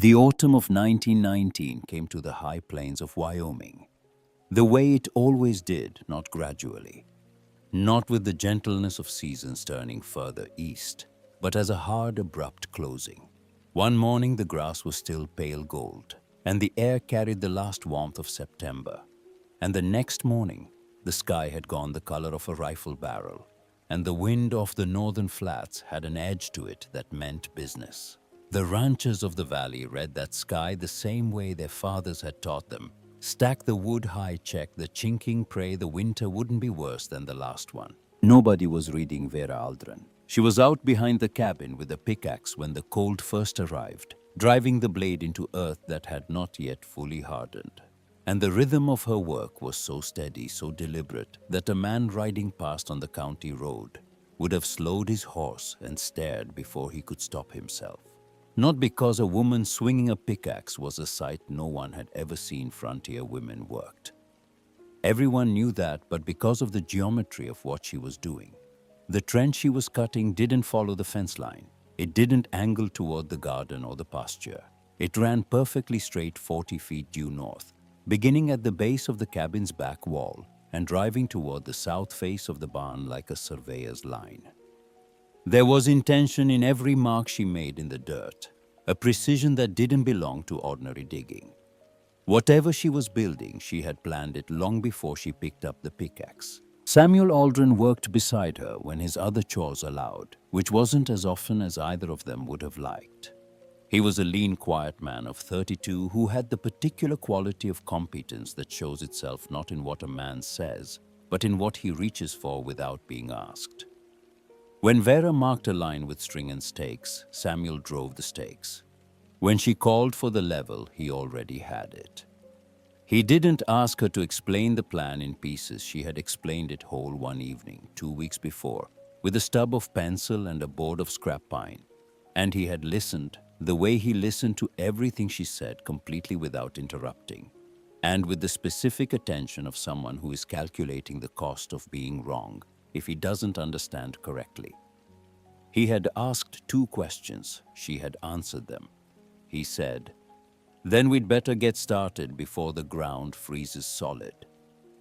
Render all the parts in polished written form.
The autumn of 1919 came to the high plains of Wyoming, the way it always did, not gradually, not with the gentleness of seasons turning further east, but as a hard, abrupt closing. One morning the grass was still pale gold, and the air carried the last warmth of September. And the next morning, the sky had gone the color of a rifle barrel, and the wind off the northern flats had an edge to it that meant business. The ranchers of the valley read that sky the same way their fathers had taught them. Stack the wood high, check the chinking, pray the winter wouldn't be worse than the last one. Nobody was reading Vera Aldrin. She was out behind the cabin with a pickaxe when the cold first arrived, driving the blade into earth that had not yet fully hardened. And the rhythm of her work was so steady, so deliberate, that a man riding past on the county road would have slowed his horse and stared before he could stop himself. Not because a woman swinging a pickaxe was a sight no one had ever seen frontier women worked. Everyone knew that, but because of the geometry of what she was doing. The trench she was cutting didn't follow the fence line. It didn't angle toward the garden or the pasture. It ran perfectly straight 40 feet due north, beginning at the base of the cabin's back wall and driving toward the south face of the barn like a surveyor's line. There was intention in every mark she made in the dirt, a precision that didn't belong to ordinary digging. Whatever she was building, she had planned it long before she picked up the pickaxe. Samuel Aldrin worked beside her when his other chores allowed, which wasn't as often as either of them would have liked. He was a lean, quiet man of 32 who had the particular quality of competence that shows itself not in what a man says, but in what he reaches for without being asked. When Vera marked a line with string and stakes, Samuel drove the stakes. When she called for the level, he already had it. He didn't ask her to explain the plan in pieces. She had explained it whole one evening, 2 weeks before, with a stub of pencil and a board of scrap pine. And he had listened, the way he listened to everything she said, completely without interrupting, and with the specific attention of someone who is calculating the cost of being wrong if he doesn't understand correctly. He had asked 2 questions. She had answered them. He said, "Then we'd better get started before the ground freezes solid."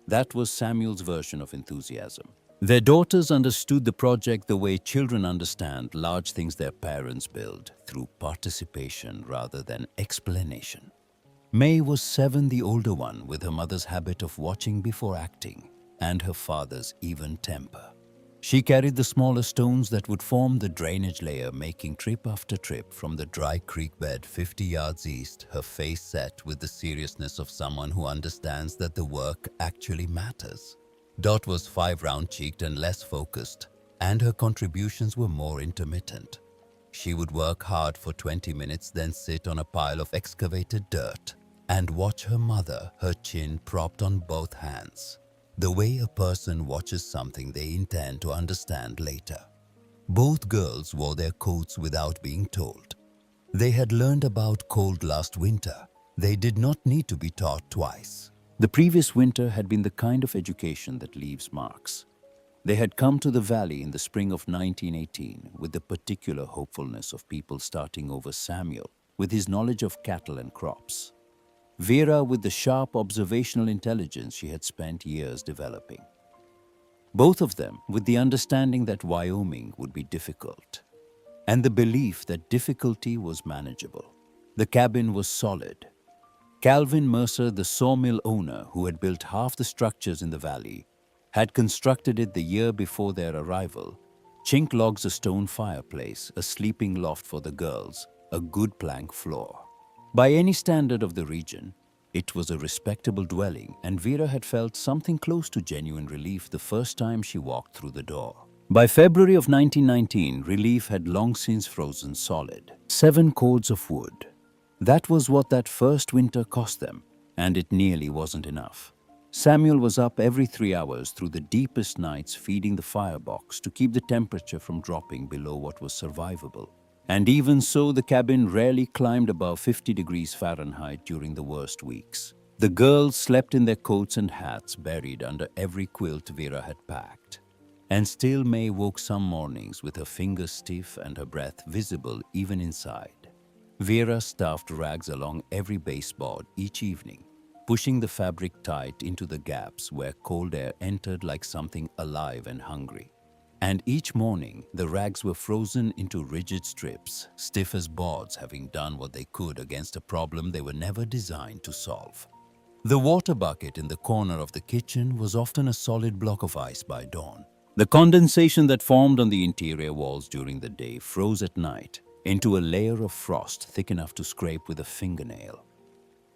That was Samuel's version of enthusiasm. Their daughters understood the project the way children understand large things their parents build, through participation rather than explanation. May was 7, the older one, with her mother's habit of watching before acting, and her father's even temper. She carried the smaller stones that would form the drainage layer, making trip after trip from the dry creek bed 50 yards east, her face set with the seriousness of someone who understands that the work actually matters. Dot was 5, round-cheeked and less focused, and her contributions were more intermittent. She would work hard for 20 minutes, then sit on a pile of excavated dirt and watch her mother, her chin propped on both hands, the way a person watches something they intend to understand later. Both girls wore their coats without being told. They had learned about cold last winter. They did not need to be taught twice. The previous winter had been the kind of education that leaves marks. They had come to the valley in the spring of 1918 with the particular hopefulness of people starting over. Samuel, with his knowledge of cattle and crops. Vera, with the sharp observational intelligence she had spent years developing. Both of them with the understanding that Wyoming would be difficult, and the belief that difficulty was manageable. The cabin was solid. Calvin Mercer, the sawmill owner who had built half the structures in the valley, had constructed it the year before their arrival. Chink logs, a stone fireplace, a sleeping loft for the girls, a good plank floor. By any standard of the region, it was a respectable dwelling, and Vera had felt something close to genuine relief the first time she walked through the door. By February of 1919, relief had long since frozen solid. 7 cords of wood. That was what that first winter cost them, and it nearly wasn't enough. Samuel was up every 3 hours through the deepest nights feeding the firebox to keep the temperature from dropping below what was survivable. And even so, the cabin rarely climbed above 50 degrees Fahrenheit during the worst weeks. The girls slept in their coats and hats buried under every quilt Vera had packed. And still May woke some mornings with her fingers stiff and her breath visible even inside. Vera stuffed rags along every baseboard each evening, pushing the fabric tight into the gaps where cold air entered like something alive and hungry. And each morning, the rags were frozen into rigid strips, stiff as boards, having done what they could against a problem they were never designed to solve. The water bucket in the corner of the kitchen was often a solid block of ice by dawn. The condensation that formed on the interior walls during the day froze at night into a layer of frost thick enough to scrape with a fingernail.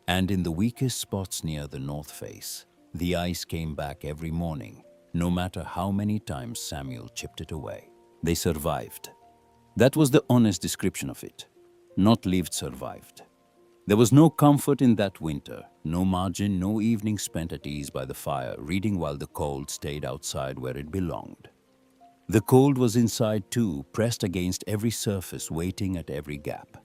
And in the weakest spots near the north face, the ice came back every morning, no matter how many times Samuel chipped it away. They survived. That was the honest description of it. Not lived, survived. There was no comfort in that winter, no margin, no evening spent at ease by the fire, reading while the cold stayed outside where it belonged. The cold was inside too, pressed against every surface, waiting at every gap.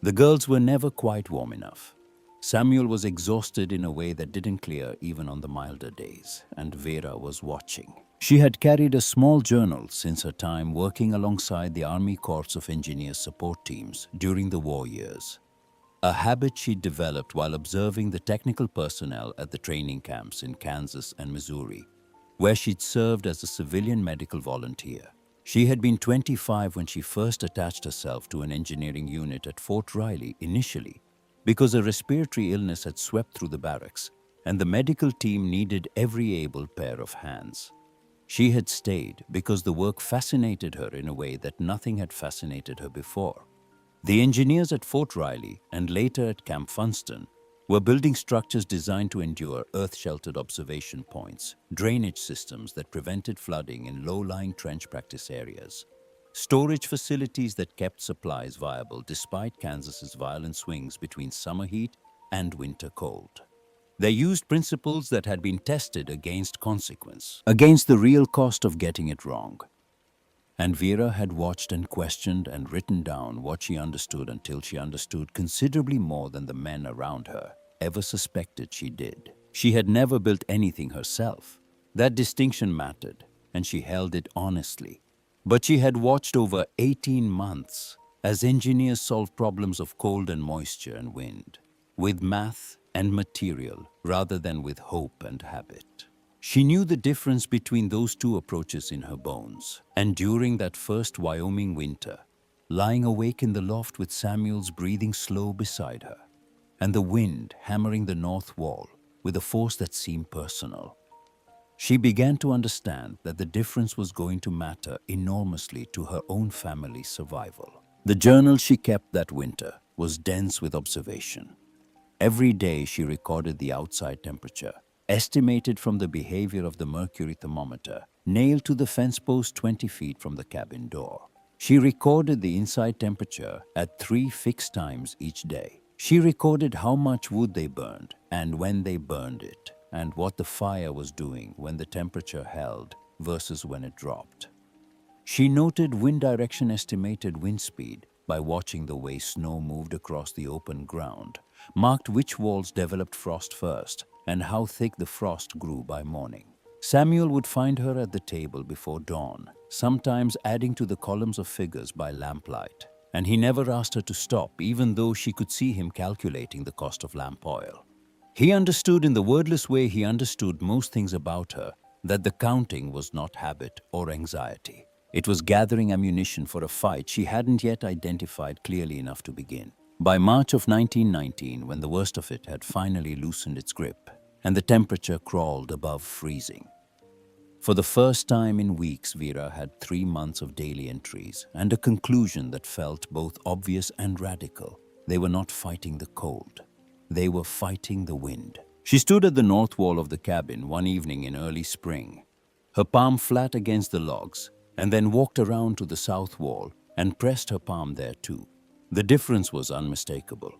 The girls were never quite warm enough. Samuel was exhausted in a way that didn't clear even on the milder days, and Vera was watching. She had carried a small journal since her time working alongside the Army Corps of Engineers support teams during the war years. A habit she'd developed while observing the technical personnel at the training camps in Kansas and Missouri, where she'd served as a civilian medical volunteer. She had been 25 when she first attached herself to an engineering unit at Fort Riley initially, because a respiratory illness had swept through the barracks, and the medical team needed every able pair of hands. She had stayed because the work fascinated her in a way that nothing had fascinated her before. The engineers at Fort Riley and later at Camp Funston were building structures designed to endure earth-sheltered observation points, drainage systems that prevented flooding in low-lying trench practice areas, storage facilities that kept supplies viable despite Kansas's violent swings between summer heat and winter cold. They used principles that had been tested against consequence, against the real cost of getting it wrong. And Vera had watched and questioned and written down what she understood until she understood considerably more than the men around her ever suspected she did. She had never built anything herself. That distinction mattered, and she held it honestly. But she had watched over 18 months as engineers solved problems of cold and moisture and wind, with math and material rather than with hope and habit. She knew the difference between those two approaches in her bones, and during that first Wyoming winter, lying awake in the loft with Samuel's breathing slow beside her, and the wind hammering the north wall with a force that seemed personal, she began to understand that the difference was going to matter enormously to her own family's survival. The journal she kept that winter was dense with observation. Every day she recorded the outside temperature, estimated from the behavior of the mercury thermometer, nailed to the fence post 20 feet from the cabin door. She recorded the inside temperature at 3 fixed times each day. She recorded how much wood they burned and when they burned it, and what the fire was doing when the temperature held versus when it dropped. She noted wind direction, estimated wind speed by watching the way snow moved across the open ground, marked which walls developed frost first, and how thick the frost grew by morning. Samuel would find her at the table before dawn, sometimes adding to the columns of figures by lamplight, and he never asked her to stop, even though she could see him calculating the cost of lamp oil. He understood in the wordless way he understood most things about her, that the counting was not habit or anxiety. It was gathering ammunition for a fight she hadn't yet identified clearly enough to begin. By March of 1919, when the worst of it had finally loosened its grip, and the temperature crawled above freezing. For the first time in weeks, Vera had 3 months of daily entries and a conclusion that felt both obvious and radical. They were not fighting the cold. They were fighting the wind. She stood at the north wall of the cabin one evening in early spring, her palm flat against the logs, and then walked around to the south wall and pressed her palm there too. The difference was unmistakable.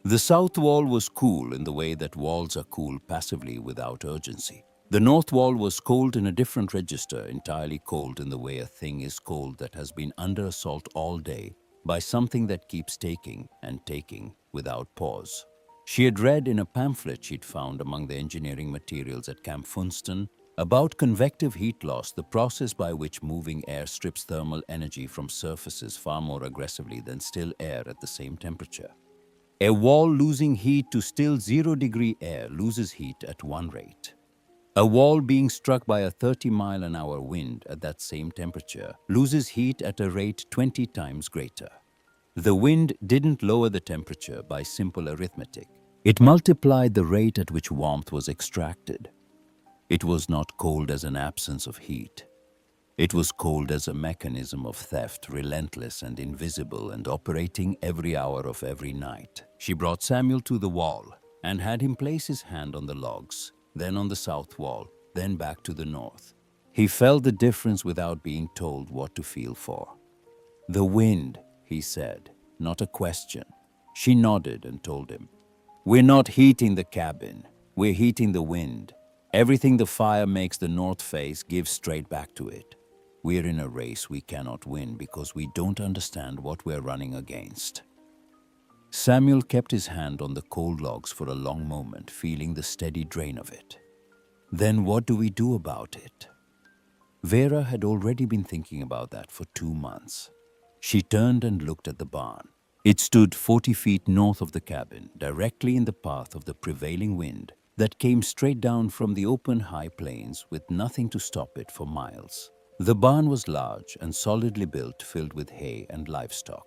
The south wall was cool in the way that walls are cool passively without urgency. The north wall was cold in a different register, entirely cold in the way a thing is cold that has been under assault all day by something that keeps taking and taking without pause. She had read in a pamphlet she'd found among the engineering materials at Camp Funston About convective heat loss, the process by which moving air strips thermal energy from surfaces far more aggressively than still air at the same temperature. A wall losing heat to still 0-degree air loses heat at one rate. A wall being struck by a 30-mile-an-hour wind at that same temperature loses heat at a rate 20 times greater. The wind didn't lower the temperature by simple arithmetic. It multiplied the rate at which warmth was extracted. It was not cold as an absence of heat. It was cold as a mechanism of theft, relentless and invisible and operating every hour of every night. She brought Samuel to the wall and had him place his hand on the logs, then on the south wall, then back to the north. He felt the difference without being told what to feel for. "The wind," he said, not a question. She nodded and told him, "We're not heating the cabin, we're heating the wind. Everything the fire makes the north face gives straight back to it. We're in a race we cannot win because we don't understand what we're running against." Samuel kept his hand on the cold logs for a long moment, feeling the steady drain of it. "Then what do we do about it?" Vera had already been thinking about that for 2 months. She turned and looked at the barn. It stood 40 feet north of the cabin, directly in the path of the prevailing wind that came straight down from the open high plains with nothing to stop it for miles. The barn was large and solidly built, filled with hay and livestock.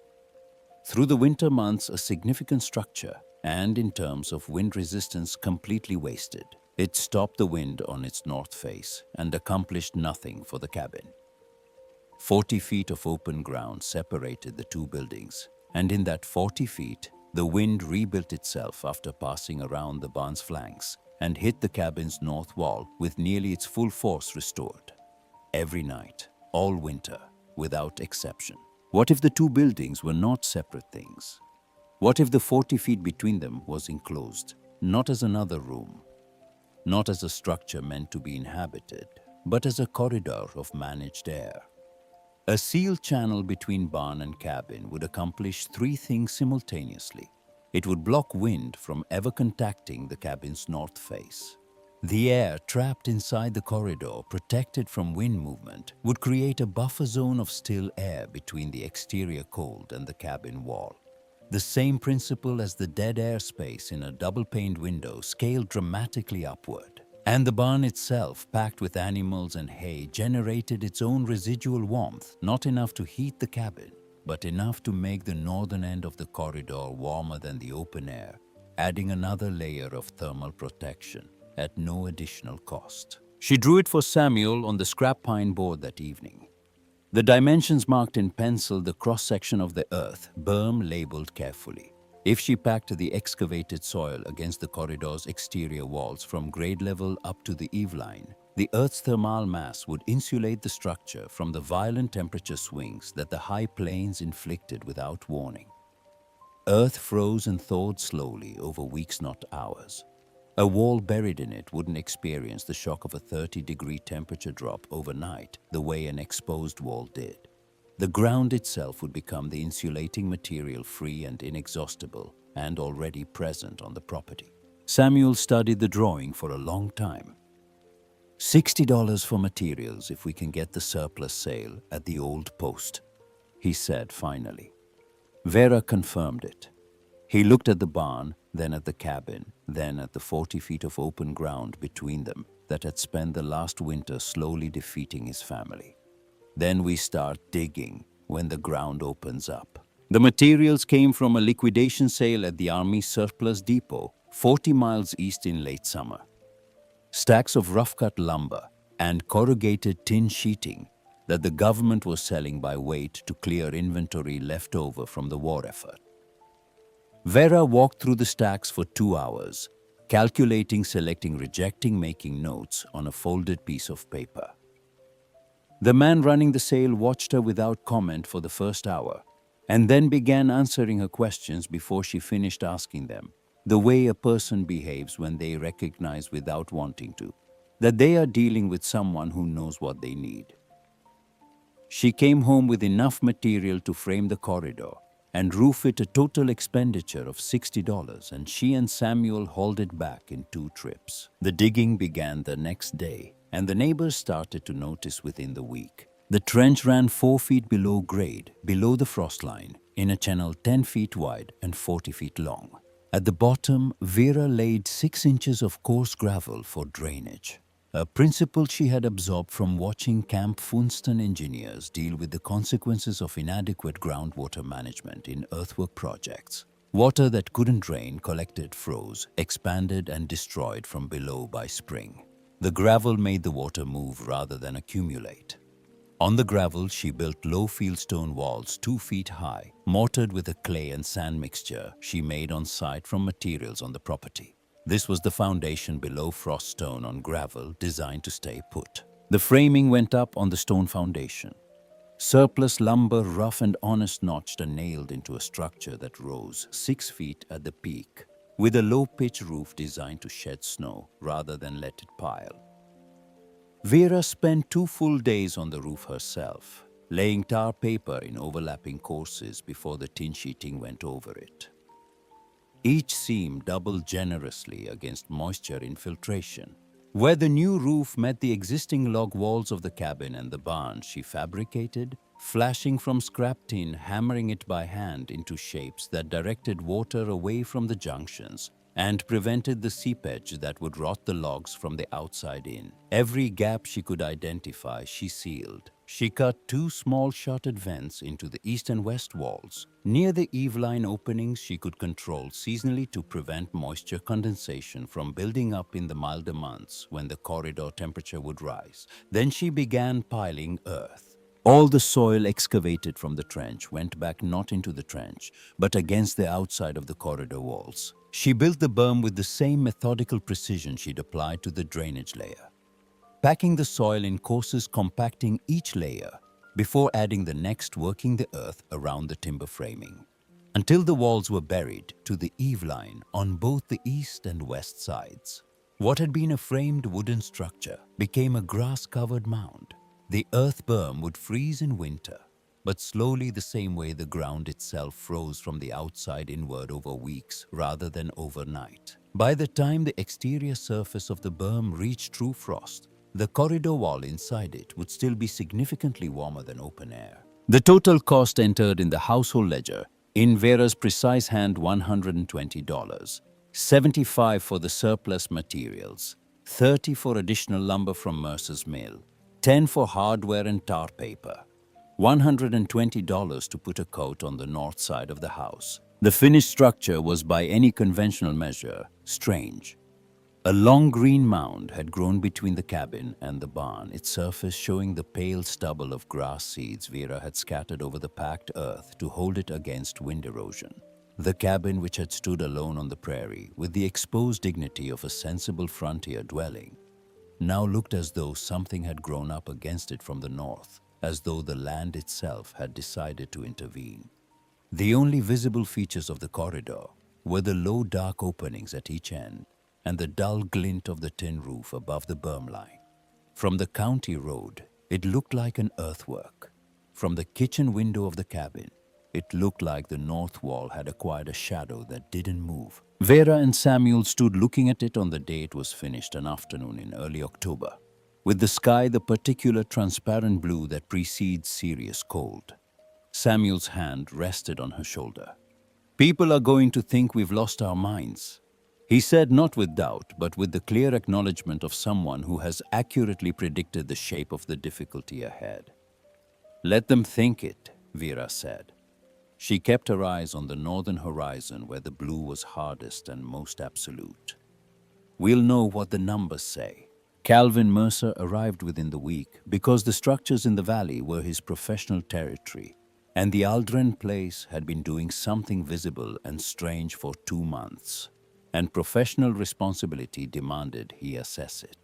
Through the winter months, a significant structure, and in terms of wind resistance, completely wasted. It stopped the wind on its north face and accomplished nothing for the cabin. 40 feet of open ground separated the two buildings, and in that 40 feet, the wind rebuilt itself after passing around the barn's flanks and hit the cabin's north wall with nearly its full force restored. Every night, all winter, without exception. What if the two buildings were not separate things? What if the 40 feet between them was enclosed, not as another room, not as a structure meant to be inhabited, but as a corridor of managed air? A sealed channel between barn and cabin would accomplish 3 things simultaneously. It would block wind from ever contacting the cabin's north face. The air trapped inside the corridor, protected from wind movement, would create a buffer zone of still air between the exterior cold and the cabin wall. The same principle as the dead air space in a double-paned window scaled dramatically upward. And the barn itself, packed with animals and hay, generated its own residual warmth, not enough to heat the cabin, but enough to make the northern end of the corridor warmer than the open air, adding another layer of thermal protection at no additional cost. She drew it for Samuel on the scrap pine board that evening. The dimensions marked in pencil the cross-section of the earth, berm labeled carefully. If she packed the excavated soil against the corridor's exterior walls from grade level up to the eave line, the Earth's thermal mass would insulate the structure from the violent temperature swings that the high plains inflicted without warning. Earth froze and thawed slowly over weeks, not hours. A wall buried in it wouldn't experience the shock of a 30-degree temperature drop overnight the way an exposed wall did. The ground itself would become the insulating material, free and inexhaustible, and already present on the property. Samuel studied the drawing for a long time. $60 for materials if we can get the surplus sale at the old post, he said finally. Vera confirmed it. He looked at the barn, then at the cabin, then at the 40 feet of open ground between them that had spent the last winter slowly defeating his family. Then we start digging when the ground opens up. The materials came from a liquidation sale at the Army Surplus Depot, 40 miles east in late summer. Stacks of rough-cut lumber and corrugated tin sheeting that the government was selling by weight to clear inventory left over from the war effort. Vera walked through the stacks for 2 hours, calculating, selecting, rejecting, making notes on a folded piece of paper. The man running the sale watched her without comment for the first hour, and then began answering her questions before she finished asking them, the way a person behaves when they recognize without wanting to that they are dealing with someone who knows what they need. She came home with enough material to frame the corridor and roof it, a total expenditure of $60, and she and Samuel hauled it back in 2 trips. The digging began the next day, and the neighbors started to notice within the week. The trench ran 4 feet below grade, below the frost line, in a channel 10 feet wide and 40 feet long. At the bottom, Vera laid 6 inches of coarse gravel for drainage, a principle she had absorbed from watching Camp Funston engineers deal with the consequences of inadequate groundwater management in earthwork projects. Water that couldn't drain collected, froze, expanded, and destroyed from below by spring. The gravel made the water move rather than accumulate. On the gravel, she built low fieldstone walls 2 feet high, mortared with a clay and sand mixture she made on site from materials on the property. This was the foundation below frost stone on gravel designed to stay put. The framing went up on the stone foundation. Surplus lumber, rough and honest, notched and nailed into a structure that rose 6 feet at the peak, with a low-pitch roof designed to shed snow rather than let it pile. Vera spent 2 full days on the roof herself, laying tar paper in overlapping courses before the tin sheeting went over it. Each seam doubled generously against moisture infiltration. Where the new roof met the existing log walls of the cabin and the barn, she fabricated, flashing from scrap tin, hammering it by hand into shapes that directed water away from the junctions and prevented the seepage that would rot the logs from the outside in. Every gap she could identify, she sealed. She cut 2 small shuttered vents into the east and west walls. Near the eave-line openings, she could control seasonally to prevent moisture condensation from building up in the milder months when the corridor temperature would rise. Then she began piling earth. All the soil excavated from the trench went back not into the trench, but against the outside of the corridor walls. She built the berm with the same methodical precision she'd applied to the drainage layer, packing the soil in courses, compacting each layer before adding the next, working the earth around the timber framing, until the walls were buried to the eave line on both the east and west sides. What had been a framed wooden structure became a grass-covered mound. The earth berm would freeze in winter, but slowly, the same way the ground itself froze from the outside inward over weeks rather than overnight. By the time the exterior surface of the berm reached true frost, the corridor wall inside it would still be significantly warmer than open air. The total cost entered in the household ledger, in Vera's precise hand, $120, $75 for the surplus materials, $30 for additional lumber from Mercer's mill, $10 for hardware and tar paper, $120 to put a coat on the north side of the house. The finished structure was, by any conventional measure, strange. A long green mound had grown between the cabin and the barn, its surface showing the pale stubble of grass seeds Vera had scattered over the packed earth to hold it against wind erosion. The cabin, which had stood alone on the prairie with the exposed dignity of a sensible frontier dwelling, now looked as though something had grown up against it from the north, as though the land itself had decided to intervene. The only visible features of the corridor were the low dark openings at each end and the dull glint of the tin roof above the berm line. From the county road, it looked like an earthwork. From the kitchen window of the cabin, it looked like the north wall had acquired a shadow that didn't move. Vera and Samuel stood looking at it on the day it was finished, an afternoon in early October, with the sky the particular transparent blue that precedes serious cold. Samuel's hand rested on her shoulder. "People are going to think we've lost our minds," he said, not with doubt, but with the clear acknowledgement of someone who has accurately predicted the shape of the difficulty ahead. "Let them think it," Vera said. She kept her eyes on the northern horizon where the blue was hardest and most absolute. "We'll know what the numbers say." Calvin Mercer arrived within the week because the structures in the valley were his professional territory, and the Aldrin place had been doing something visible and strange for 2 months, and professional responsibility demanded he assess it.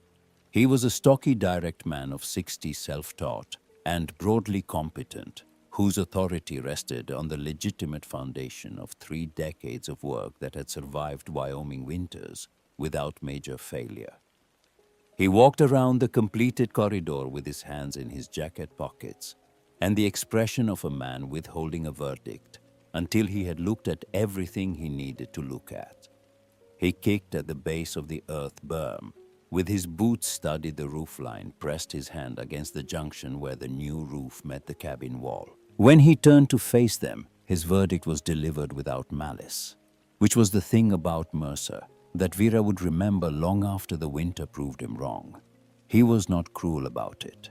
He was a stocky, direct man of 60, self-taught and broadly competent, whose authority rested on the legitimate foundation of 3 decades of work that had survived Wyoming winters without major failure. He walked around the completed corridor with his hands in his jacket pockets and the expression of a man withholding a verdict until he had looked at everything he needed to look at. He kicked at the base of the earth berm, with his boots studied the roofline, pressed his hand against the junction where the new roof met the cabin wall. When he turned to face them, his verdict was delivered without malice, which was the thing about Mercer that Vera would remember long after the winter proved him wrong. He was not cruel about it.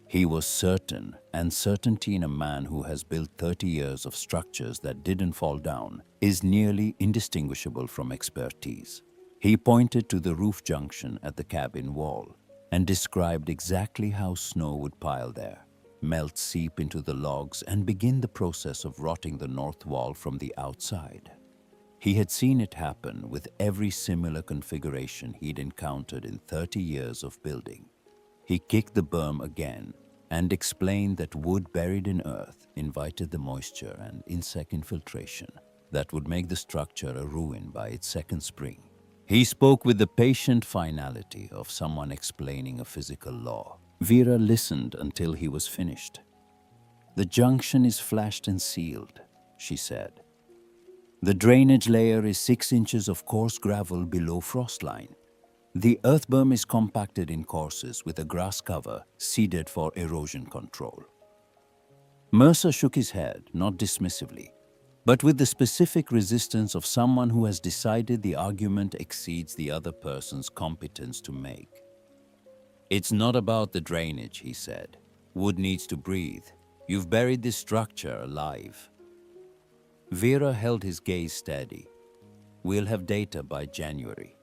He was certain, and certainty in a man who has built 30 years of structures that didn't fall down is nearly indistinguishable from expertise. He pointed to the roof junction at the cabin wall and described exactly how snow would pile there, melt, seep into the logs, and begin the process of rotting the north wall from the outside. He had seen it happen with every similar configuration he'd encountered in 30 years of building. He kicked the berm again and explained that wood buried in earth invited the moisture and insect infiltration that would make the structure a ruin by its second spring. He spoke with the patient finality of someone explaining a physical law. Vera listened until he was finished. "The junction is flashed and sealed," she said. "The drainage layer is 6 inches of coarse gravel below frost line. The earth berm is compacted in courses with a grass cover seeded for erosion control." Mercer shook his head, not dismissively, but with the specific resistance of someone who has decided the argument exceeds the other person's competence to make. "It's not about the drainage," he said. "Wood needs to breathe. You've buried this structure alive." Vera held his gaze steady. "We'll have data by January."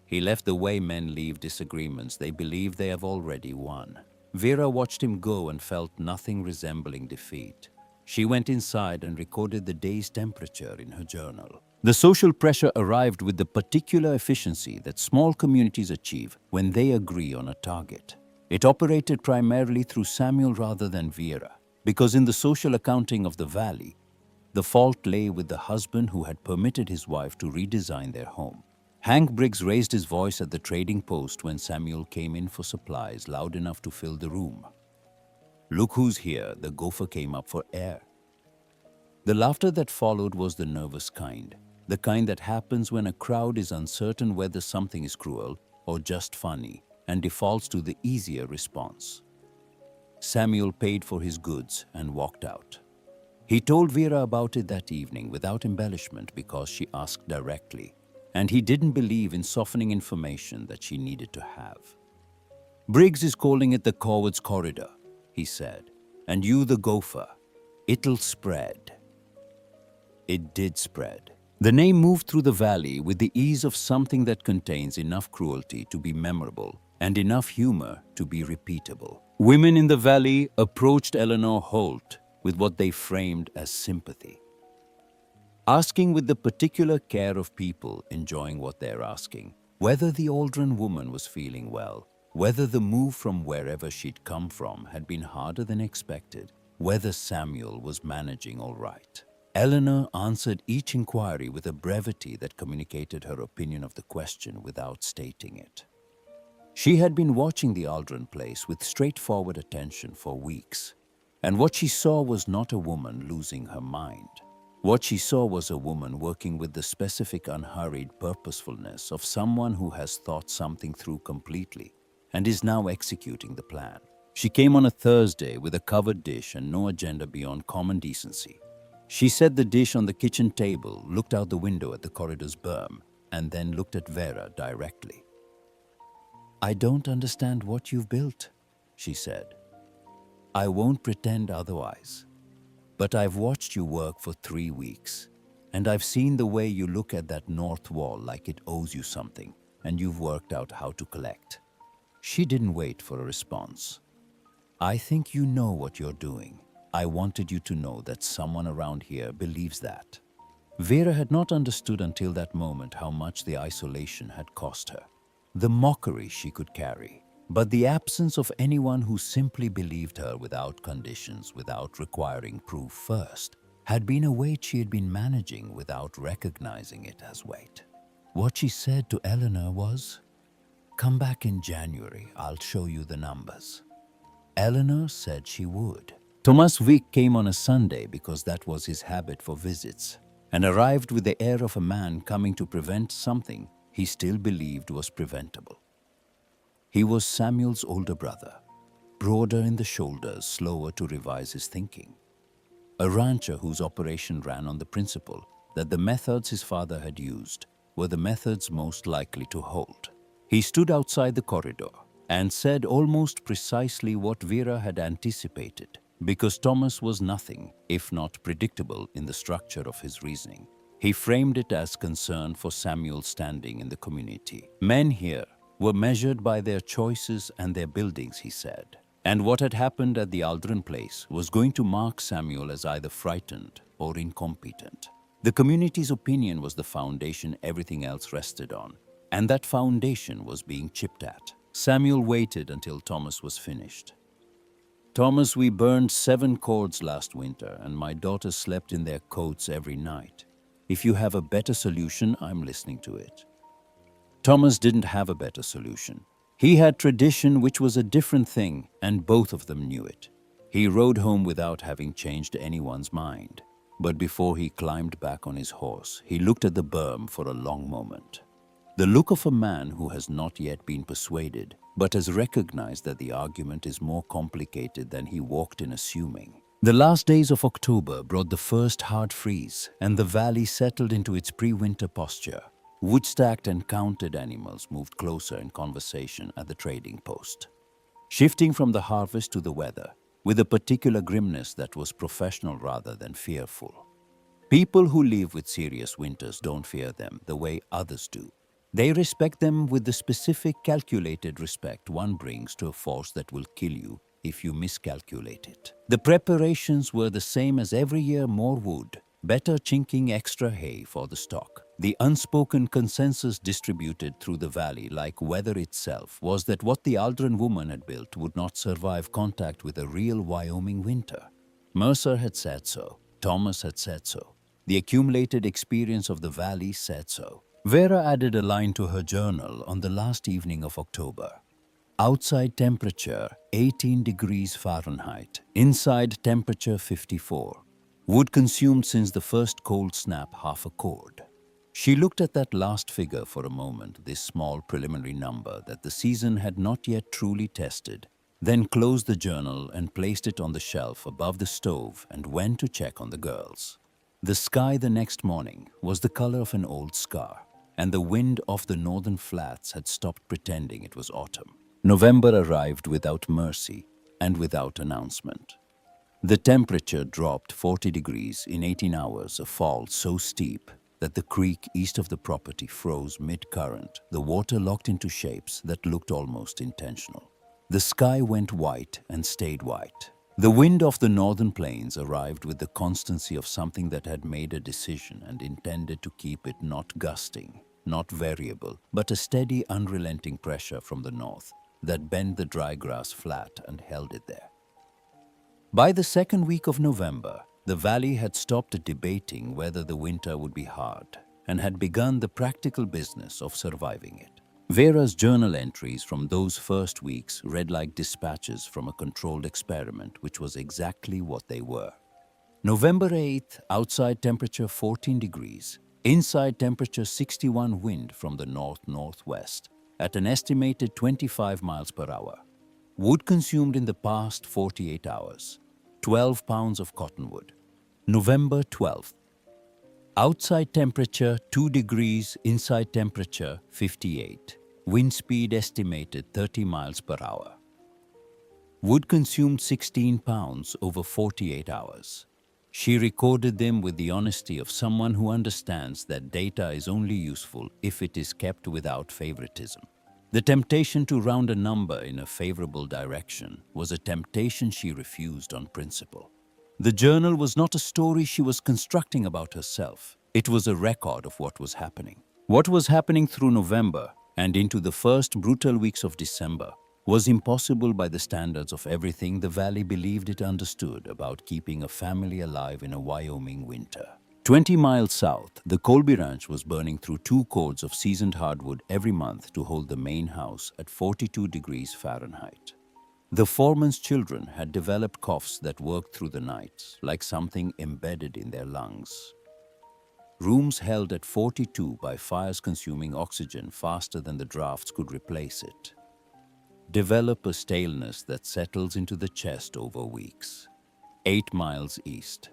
He left the way men leave disagreements they believe they have already won. Vera watched him go and felt nothing resembling defeat. She went inside and recorded the day's temperature in her journal. The social pressure arrived with the particular efficiency that small communities achieve when they agree on a target. It operated primarily through Samuel rather than Vera, because in the social accounting of the valley, the fault lay with the husband who had permitted his wife to redesign their home. Hank Briggs raised his voice at the trading post when Samuel came in for supplies loud enough to fill the room. "Look who's here," the gopher came up for air. The laughter that followed was the nervous kind, the kind that happens when a crowd is uncertain whether something is cruel or just funny and defaults to the easier response. Samuel paid for his goods and walked out. He told Vera about it that evening without embellishment because she asked directly, and he didn't believe in softening information that she needed to have. "Briggs is calling it the Coward's Corridor," he said, "and you the gopher. It'll spread." It did spread. The name moved through the valley with the ease of something that contains enough cruelty to be memorable and enough humor to be repeatable. Women in the valley approached Eleanor Holt with what they framed as sympathy, asking with the particular care of people enjoying what they're asking, whether the Aldrin woman was feeling well, whether the move from wherever she'd come from had been harder than expected, whether Samuel was managing all right. Eleanor answered each inquiry with a brevity that communicated her opinion of the question without stating it. She had been watching the Aldrin place with straightforward attention for weeks, and what she saw was not a woman losing her mind. What she saw was a woman working with the specific unhurried purposefulness of someone who has thought something through completely and is now executing the plan. She came on a Thursday with a covered dish and no agenda beyond common decency. She set the dish on the kitchen table, looked out the window at the corridor's berm, and then looked at Vera directly. "I don't understand what you've built," she said. "I won't pretend otherwise. But I've watched you work for 3 weeks, and I've seen the way you look at that north wall like it owes you something, and you've worked out how to collect." She didn't wait for a response. "I think you know what you're doing. I wanted you to know that someone around here believes that." Vera had not understood until that moment how much the isolation had cost her, the mockery she could carry, but the absence of anyone who simply believed her without conditions, without requiring proof first, had been a weight she had been managing without recognizing it as weight. What she said to Eleanor was, "Come back in January, I'll show you the numbers." Eleanor said she would. Thomas Wick came on a Sunday because that was his habit for visits, and arrived with the air of a man coming to prevent something he still believed was preventable. He was Samuel's older brother, broader in the shoulders, slower to revise his thinking. A rancher whose operation ran on the principle that the methods his father had used were the methods most likely to hold. He stood outside the corridor and said almost precisely what Vera had anticipated, because Thomas was nothing if not predictable in the structure of his reasoning. He framed it as concern for Samuel's standing in the community. Men here were measured by their choices and their buildings, he said. And what had happened at the Aldrin place was going to mark Samuel as either frightened or incompetent. The community's opinion was the foundation everything else rested on, and that foundation was being chipped at. Samuel waited until Thomas was finished. Thomas, we burned 7 cords last winter, and my daughters slept in their coats every night. If you have a better solution, I'm listening to it. Thomas didn't have a better solution. He had tradition, which was a different thing, and both of them knew it. He rode home without having changed anyone's mind. But before he climbed back on his horse, he looked at the berm for a long moment. The look of a man who has not yet been persuaded, but has recognized that the argument is more complicated than he walked in assuming. The last days of October brought the first hard freeze, and the valley settled into its pre-winter posture. Wood-stacked and counted animals moved closer in conversation at the trading post, shifting from the harvest to the weather, with a particular grimness that was professional rather than fearful. People who live with serious winters don't fear them the way others do. They respect them with the specific calculated respect one brings to a force that will kill you if you miscalculate it. The preparations were the same as every year: more wood, better chinking extra hay for the stock. The unspoken consensus distributed through the valley, like weather itself, was that what the Aldrin woman had built would not survive contact with a real Wyoming winter. Mercer had said so. Thomas had said so. The accumulated experience of the valley said so. Vera added a line to her journal on the last evening of October. Outside temperature 18 degrees Fahrenheit, inside temperature 54. Wood consumed since the first cold snap half a cord. She looked at that last figure for a moment, this small preliminary number that the season had not yet truly tested, then closed the journal and placed it on the shelf above the stove and went to check on the girls. The sky the next morning was the color of an old scar, and the wind off the northern flats had stopped pretending it was autumn. November arrived without mercy and without announcement. The temperature dropped 40 degrees in 18 hours, a fall so steep that the creek east of the property froze mid-current, the water locked into shapes that looked almost intentional. The sky went white and stayed white. The wind off the northern plains arrived with the constancy of something that had made a decision and intended to keep it not gusting, not variable, but a steady, unrelenting pressure from the north that bent the dry grass flat and held it there. By the second week of November, the valley had stopped debating whether the winter would be hard and had begun the practical business of surviving it. Vera's journal entries from those first weeks read like dispatches from a controlled experiment, which was exactly what they were. November 8th, outside temperature 14 degrees, inside temperature 61, wind from the north-northwest at an estimated 25 miles per hour. Wood consumed in the past 48 hours, 12 pounds of cottonwood. November 12th, outside temperature 2 degrees, inside temperature 58. Wind speed estimated 30 miles per hour. Wood consumed 16 pounds over 48 hours. She recorded them with the honesty of someone who understands that data is only useful if it is kept without favoritism. The temptation to round a number in a favorable direction was a temptation she refused on principle. The journal was not a story she was constructing about herself. It was a record of what was happening. What was happening through November and into the first brutal weeks of December was impossible by the standards of everything the valley believed it understood about keeping a family alive in a Wyoming winter. 20 miles south, the Colby Ranch was burning through 2 cords of seasoned hardwood every month to hold the main house at 42 degrees Fahrenheit. The foreman's children had developed coughs that worked through the nights, like something embedded in their lungs. Rooms held at 42 by fires consuming oxygen faster than the drafts could replace it. develop a staleness that settles into the chest over weeks. 8 miles east.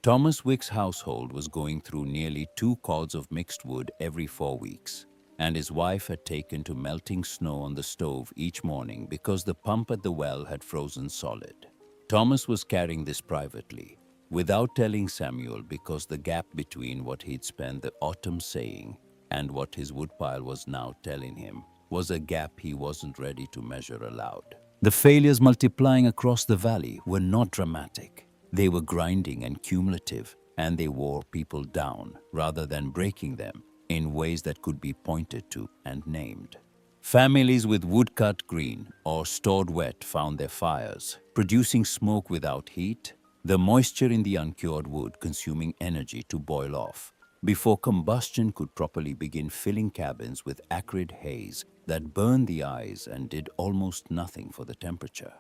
Thomas Wick's household was going through nearly 2 cords of mixed wood every 4 weeks, and his wife had taken to melting snow on the stove each morning because the pump at the well had frozen solid. Thomas was carrying this privately, without telling Samuel, because the gap between what he'd spent the autumn saying and what his woodpile was now telling him was a gap he wasn't ready to measure aloud. The failures multiplying across the valley were not dramatic. They were grinding and cumulative, and they wore people down rather than breaking them in ways that could be pointed to and named. Families with woodcut green or stored wet found their fires, producing smoke without heat, the moisture in the uncured wood consuming energy to boil off, before combustion could properly begin, filling cabins with acrid haze that burned the eyes and did almost nothing for the temperature.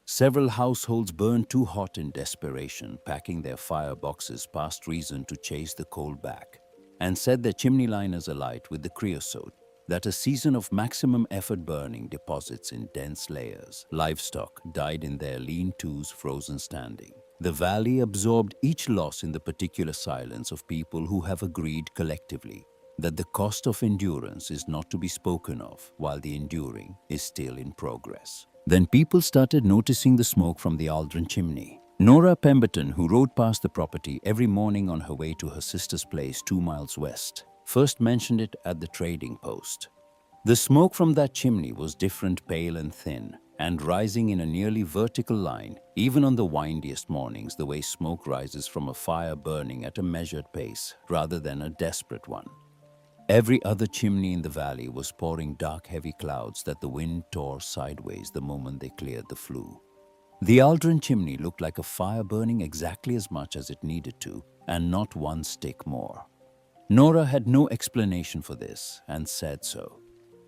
Several households burned too hot in desperation, packing their fireboxes past reason to chase the cold back, and set their chimney liners alight with the creosote that a season of maximum effort burning deposits in dense layers. Livestock died in their lean-tos, frozen standing. The valley absorbed each loss in the particular silence of people who have agreed collectively that the cost of endurance is not to be spoken of while the enduring is still in progress. Then people started noticing the smoke from the Aldrin chimney. Nora Pemberton, who rode past the property every morning on her way to her sister's place 2 miles west, first mentioned it at the trading post. The smoke from that chimney was different, pale and thin, and rising in a nearly vertical line, even on the windiest mornings, the way smoke rises from a fire burning at a measured pace rather than a desperate one. Every other chimney in the valley was pouring dark, heavy clouds that the wind tore sideways the moment they cleared the flue. The Aldrin chimney looked like a fire burning exactly as much as it needed to, and not one stick more. Nora had no explanation for this and said so.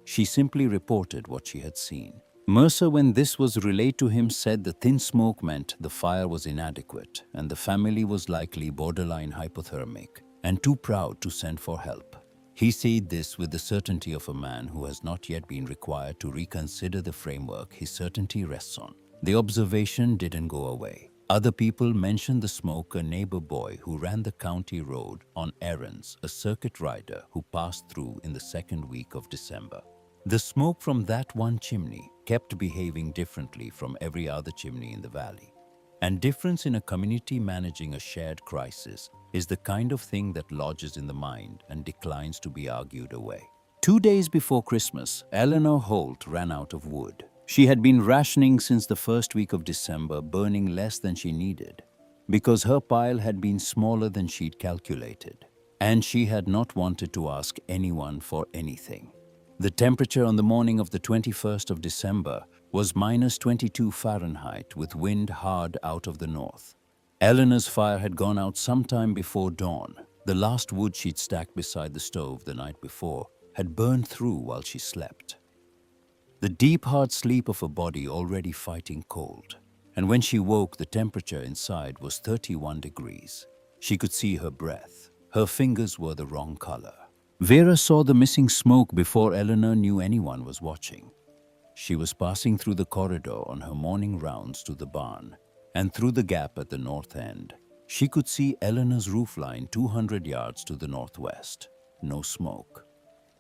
She simply reported what she had seen. Mercer, when this was relayed to him, said the thin smoke meant the fire was inadequate and the family was likely borderline hypothermic and too proud to send for help. He said this with the certainty of a man who has not yet been required to reconsider the framework his certainty rests on. The observation didn't go away. Other people mentioned the smoke, a neighbor boy who ran the county road on errands, a circuit rider who passed through in the second week of December. The smoke from that one chimney kept behaving differently from every other chimney in the valley. And difference in a community managing a shared crisis is the kind of thing that lodges in the mind and declines to be argued away. 2 days before Christmas, Eleanor Holt ran out of wood. She had been rationing since the first week of December, burning less than she needed, because her pile had been smaller than she'd calculated, and she had not wanted to ask anyone for anything. The temperature on the morning of the 21st of December was -22 Fahrenheit with wind hard out of the north. Eleanor's fire had gone out sometime before dawn. The last wood she'd stacked beside the stove the night before had burned through while she slept. The deep, hard sleep of a body already fighting cold. And when she woke, the temperature inside was 31 degrees. She could see her breath. Her fingers were the wrong color. Vera saw the missing smoke before Eleanor knew anyone was watching. She was passing through the corridor on her morning rounds to the barn, and through the gap at the north end, she could see Eleanor's roofline 200 yards to the northwest. No smoke.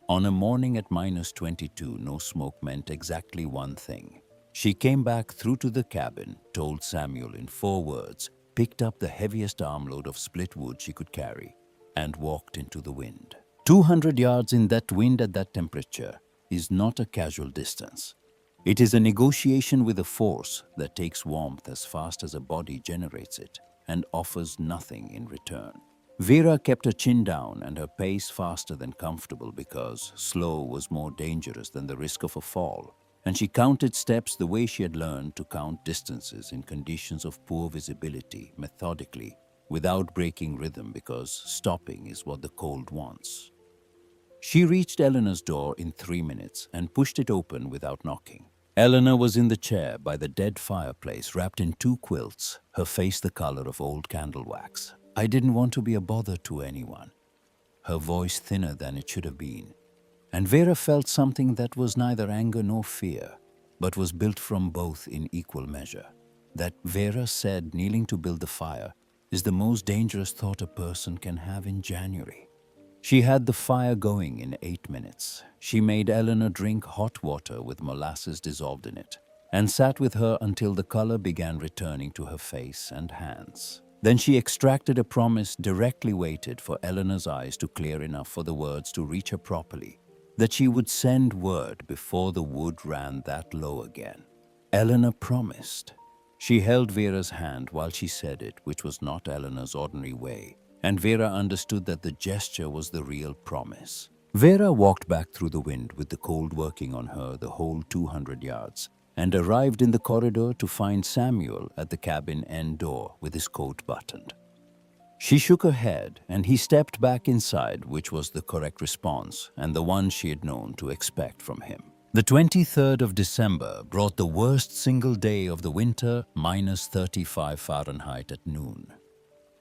On a morning at -22, no smoke meant exactly one thing. She came back through to the cabin, told Samuel in 4 words, picked up the heaviest armload of split wood she could carry, and walked into the wind. 200 yards in that wind at that temperature is not a casual distance. It is a negotiation with a force that takes warmth as fast as a body generates it and offers nothing in return. Vera kept her chin down and her pace faster than comfortable because slow was more dangerous than the risk of a fall, and she counted steps the way she had learned to count distances in conditions of poor visibility, methodically, without breaking rhythm, because stopping is what the cold wants. She reached Eleanor's door in 3 minutes and pushed it open without knocking. Eleanor was in the chair by the dead fireplace, wrapped in 2 quilts, her face the color of old candle wax. I didn't want to be a bother to anyone. Her voice thinner than it should have been. And Vera felt something that was neither anger nor fear, but was built from both in equal measure. That, Vera said, kneeling to build the fire is the most dangerous thought a person can have in January. She had the fire going in 8 minutes. She made Eleanor drink hot water with molasses dissolved in it, and sat with her until the color began returning to her face and hands. Then she extracted a promise, directly waited for Eleanor's eyes to clear enough for the words to reach her properly, that she would send word before the wood ran that low again. Eleanor promised. She held Vera's hand while she said it, which was not Eleanor's ordinary way, and Vera understood that the gesture was the real promise. Vera walked back through the wind with the cold working on her the whole 200 yards, and arrived in the corridor to find Samuel at the cabin end door with his coat buttoned. She shook her head, and he stepped back inside, which was the correct response and the one she had known to expect from him. The 23rd of December brought the worst single day of the winter, -35 Fahrenheit at noon.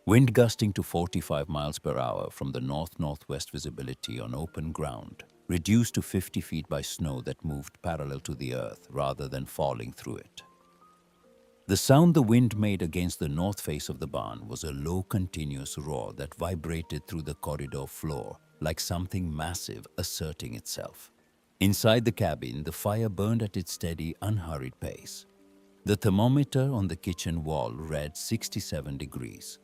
Wind gusting to 45 miles per hour from the north-northwest, visibility on open ground, reduced to 50 feet by snow that moved parallel to the earth rather than falling through it. The sound the wind made against the north face of the barn was a low, continuous roar that vibrated through the corridor floor like something massive asserting itself. Inside the cabin, the fire burned at its steady, unhurried pace. The thermometer on the kitchen wall read 67 degrees.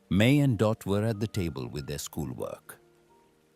May and Dot were at the table with their schoolwork.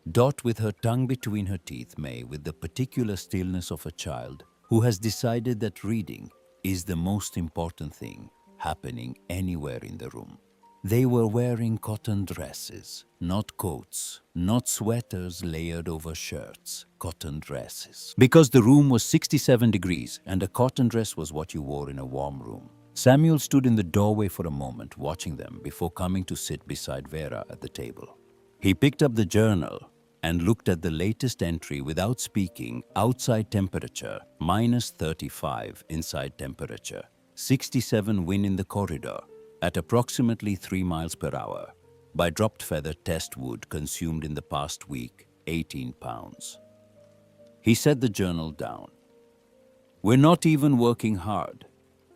Dot with her tongue between her teeth, May with the particular stillness of a child who has decided that reading is the most important thing happening anywhere in the room. They were wearing cotton dresses, not coats, not sweaters layered over shirts, cotton dresses. Because the room was 67 degrees and a cotton dress was what you wore in a warm room. Samuel stood in the doorway for a moment watching them before coming to sit beside Vera at the table. He picked up the journal and looked at the latest entry without speaking. Outside temperature, -35, inside temperature, 67 wind in the corridor, at approximately 3 miles per hour. By dropped feather test wood consumed in the past week, 18 pounds. He set the journal down. "We're not even working hard,"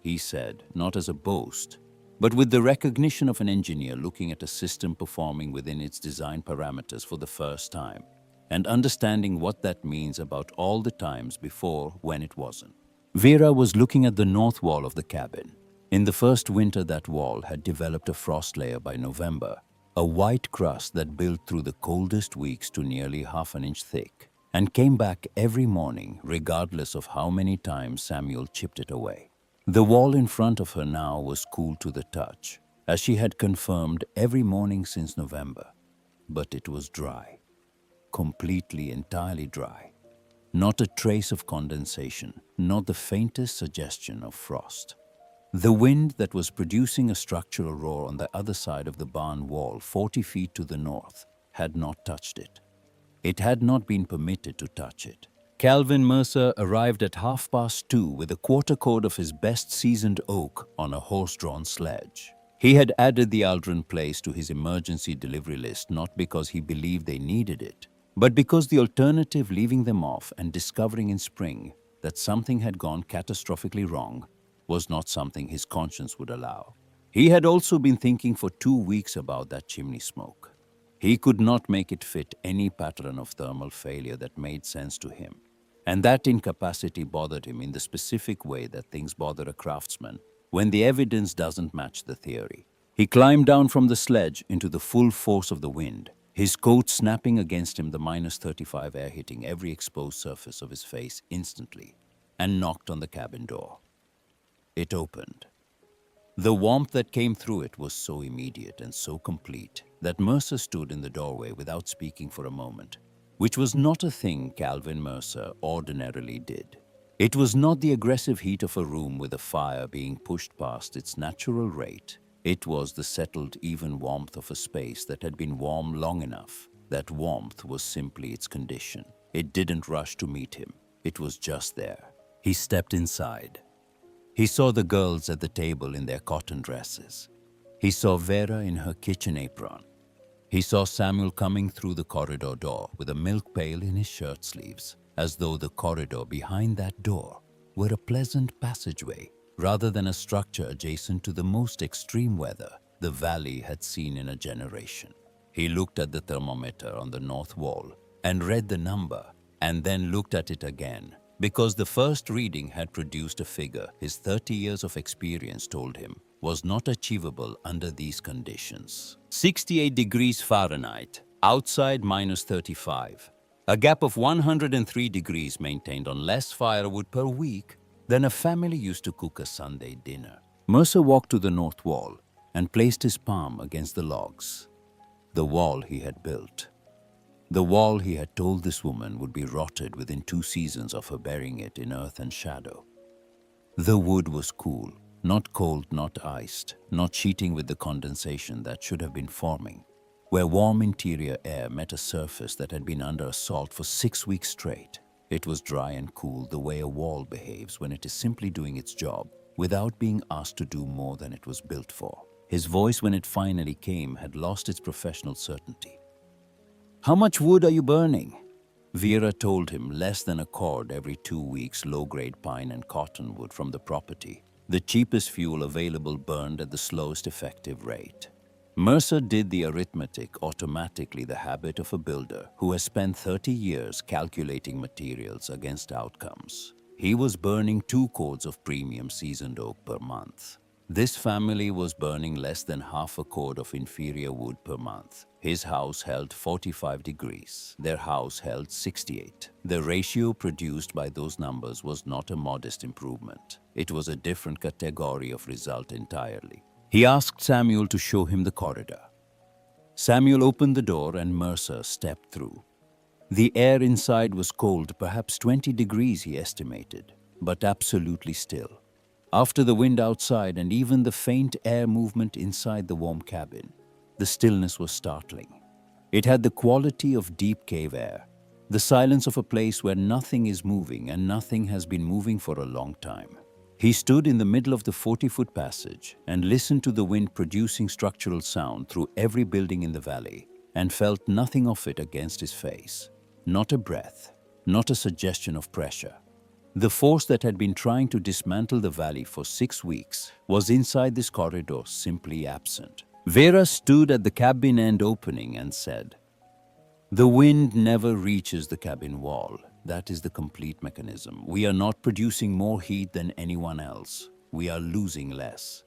he said, not as a boast, but with the recognition of an engineer looking at a system performing within its design parameters for the first time, and understanding what that means about all the times before when it wasn't. Vera was looking at the north wall of the cabin. In the first winter, that wall had developed a frost layer by November, a white crust that built through the coldest weeks to nearly half an inch thick, and came back every morning regardless of how many times Samuel chipped it away. The wall in front of her now was cool to the touch, as she had confirmed every morning since November, but it was dry, completely, entirely dry. Not a trace of condensation, not the faintest suggestion of frost. The wind that was producing a structural roar on the other side of the barn wall 40 feet to the north had not touched it. It had not been permitted to touch it. Calvin Mercer arrived at 2:30 with a quarter cord of his best seasoned oak on a horse-drawn sledge. He had added the Aldrin place to his emergency delivery list not because he believed they needed it, but because the alternative, leaving them off and discovering in spring that something had gone catastrophically wrong, was not something his conscience would allow. He had also been thinking for 2 weeks about that chimney smoke. He could not make it fit any pattern of thermal failure that made sense to him, and that incapacity bothered him in the specific way that things bother a craftsman when the evidence doesn't match the theory. He climbed down from the sledge into the full force of the wind, his coat snapping against him, the -35 air hitting every exposed surface of his face instantly, and knocked on the cabin door. It opened. The warmth that came through it was so immediate and so complete that Mercer stood in the doorway without speaking for a moment, which was not a thing Calvin Mercer ordinarily did. It was not the aggressive heat of a room with a fire being pushed past its natural rate. It was the settled, even warmth of a space that had been warm long enough. That warmth was simply its condition. It didn't rush to meet him. It was just there. He stepped inside. He saw the girls at the table in their cotton dresses. He saw Vera in her kitchen apron. He saw Samuel coming through the corridor door with a milk pail in his shirt sleeves, as though the corridor behind that door were a pleasant passageway rather than a structure adjacent to the most extreme weather the valley had seen in a generation. He looked at the thermometer on the north wall and read the number, and then looked at it again, because the first reading had produced a figure his 30 years of experience told him was not achievable under these conditions. 68 degrees Fahrenheit, outside minus 35. A gap of 103 degrees maintained on less firewood per week than a family used to cook a Sunday dinner. Mercer walked to the north wall and placed his palm against the logs. The wall he had built. The wall he had told this woman would be rotted within 2 seasons of her burying it in earth and shadow. The wood was cool, not cold, not iced, not sheeting with the condensation that should have been forming, where warm interior air met a surface that had been under assault for 6 weeks straight. It was dry and cool the way a wall behaves when it is simply doing its job without being asked to do more than it was built for. His voice, when it finally came, had lost its professional certainty. "How much wood are you burning?" Vera told him less than a cord every 2 weeks, low-grade pine and cottonwood from the property. The cheapest fuel available burned at the slowest effective rate. Mercer did the arithmetic automatically, the habit of a builder who has spent 30 years calculating materials against outcomes. He was burning 2 cords of premium seasoned oak per month. This family was burning less than half a cord of inferior wood per month. His house held 45 degrees. Their house held 68. The ratio produced by those numbers was not a modest improvement. It was a different category of result entirely. He asked Samuel to show him the corridor. Samuel opened the door and Mercer stepped through. The air inside was cold, perhaps 20 degrees he estimated, but absolutely still. After the wind outside and even the faint air movement inside the warm cabin, the stillness was startling. It had the quality of deep cave air, the silence of a place where nothing is moving and nothing has been moving for a long time. He stood in the middle of the 40-foot passage and listened to the wind producing structural sound through every building in the valley and felt nothing of it against his face. Not a breath, not a suggestion of pressure. The force that had been trying to dismantle the valley for 6 weeks was inside this corridor, simply absent. Vera stood at the cabin end opening and said, "The wind never reaches the cabin wall. That is the complete mechanism. We are not producing more heat than anyone else. We are losing less."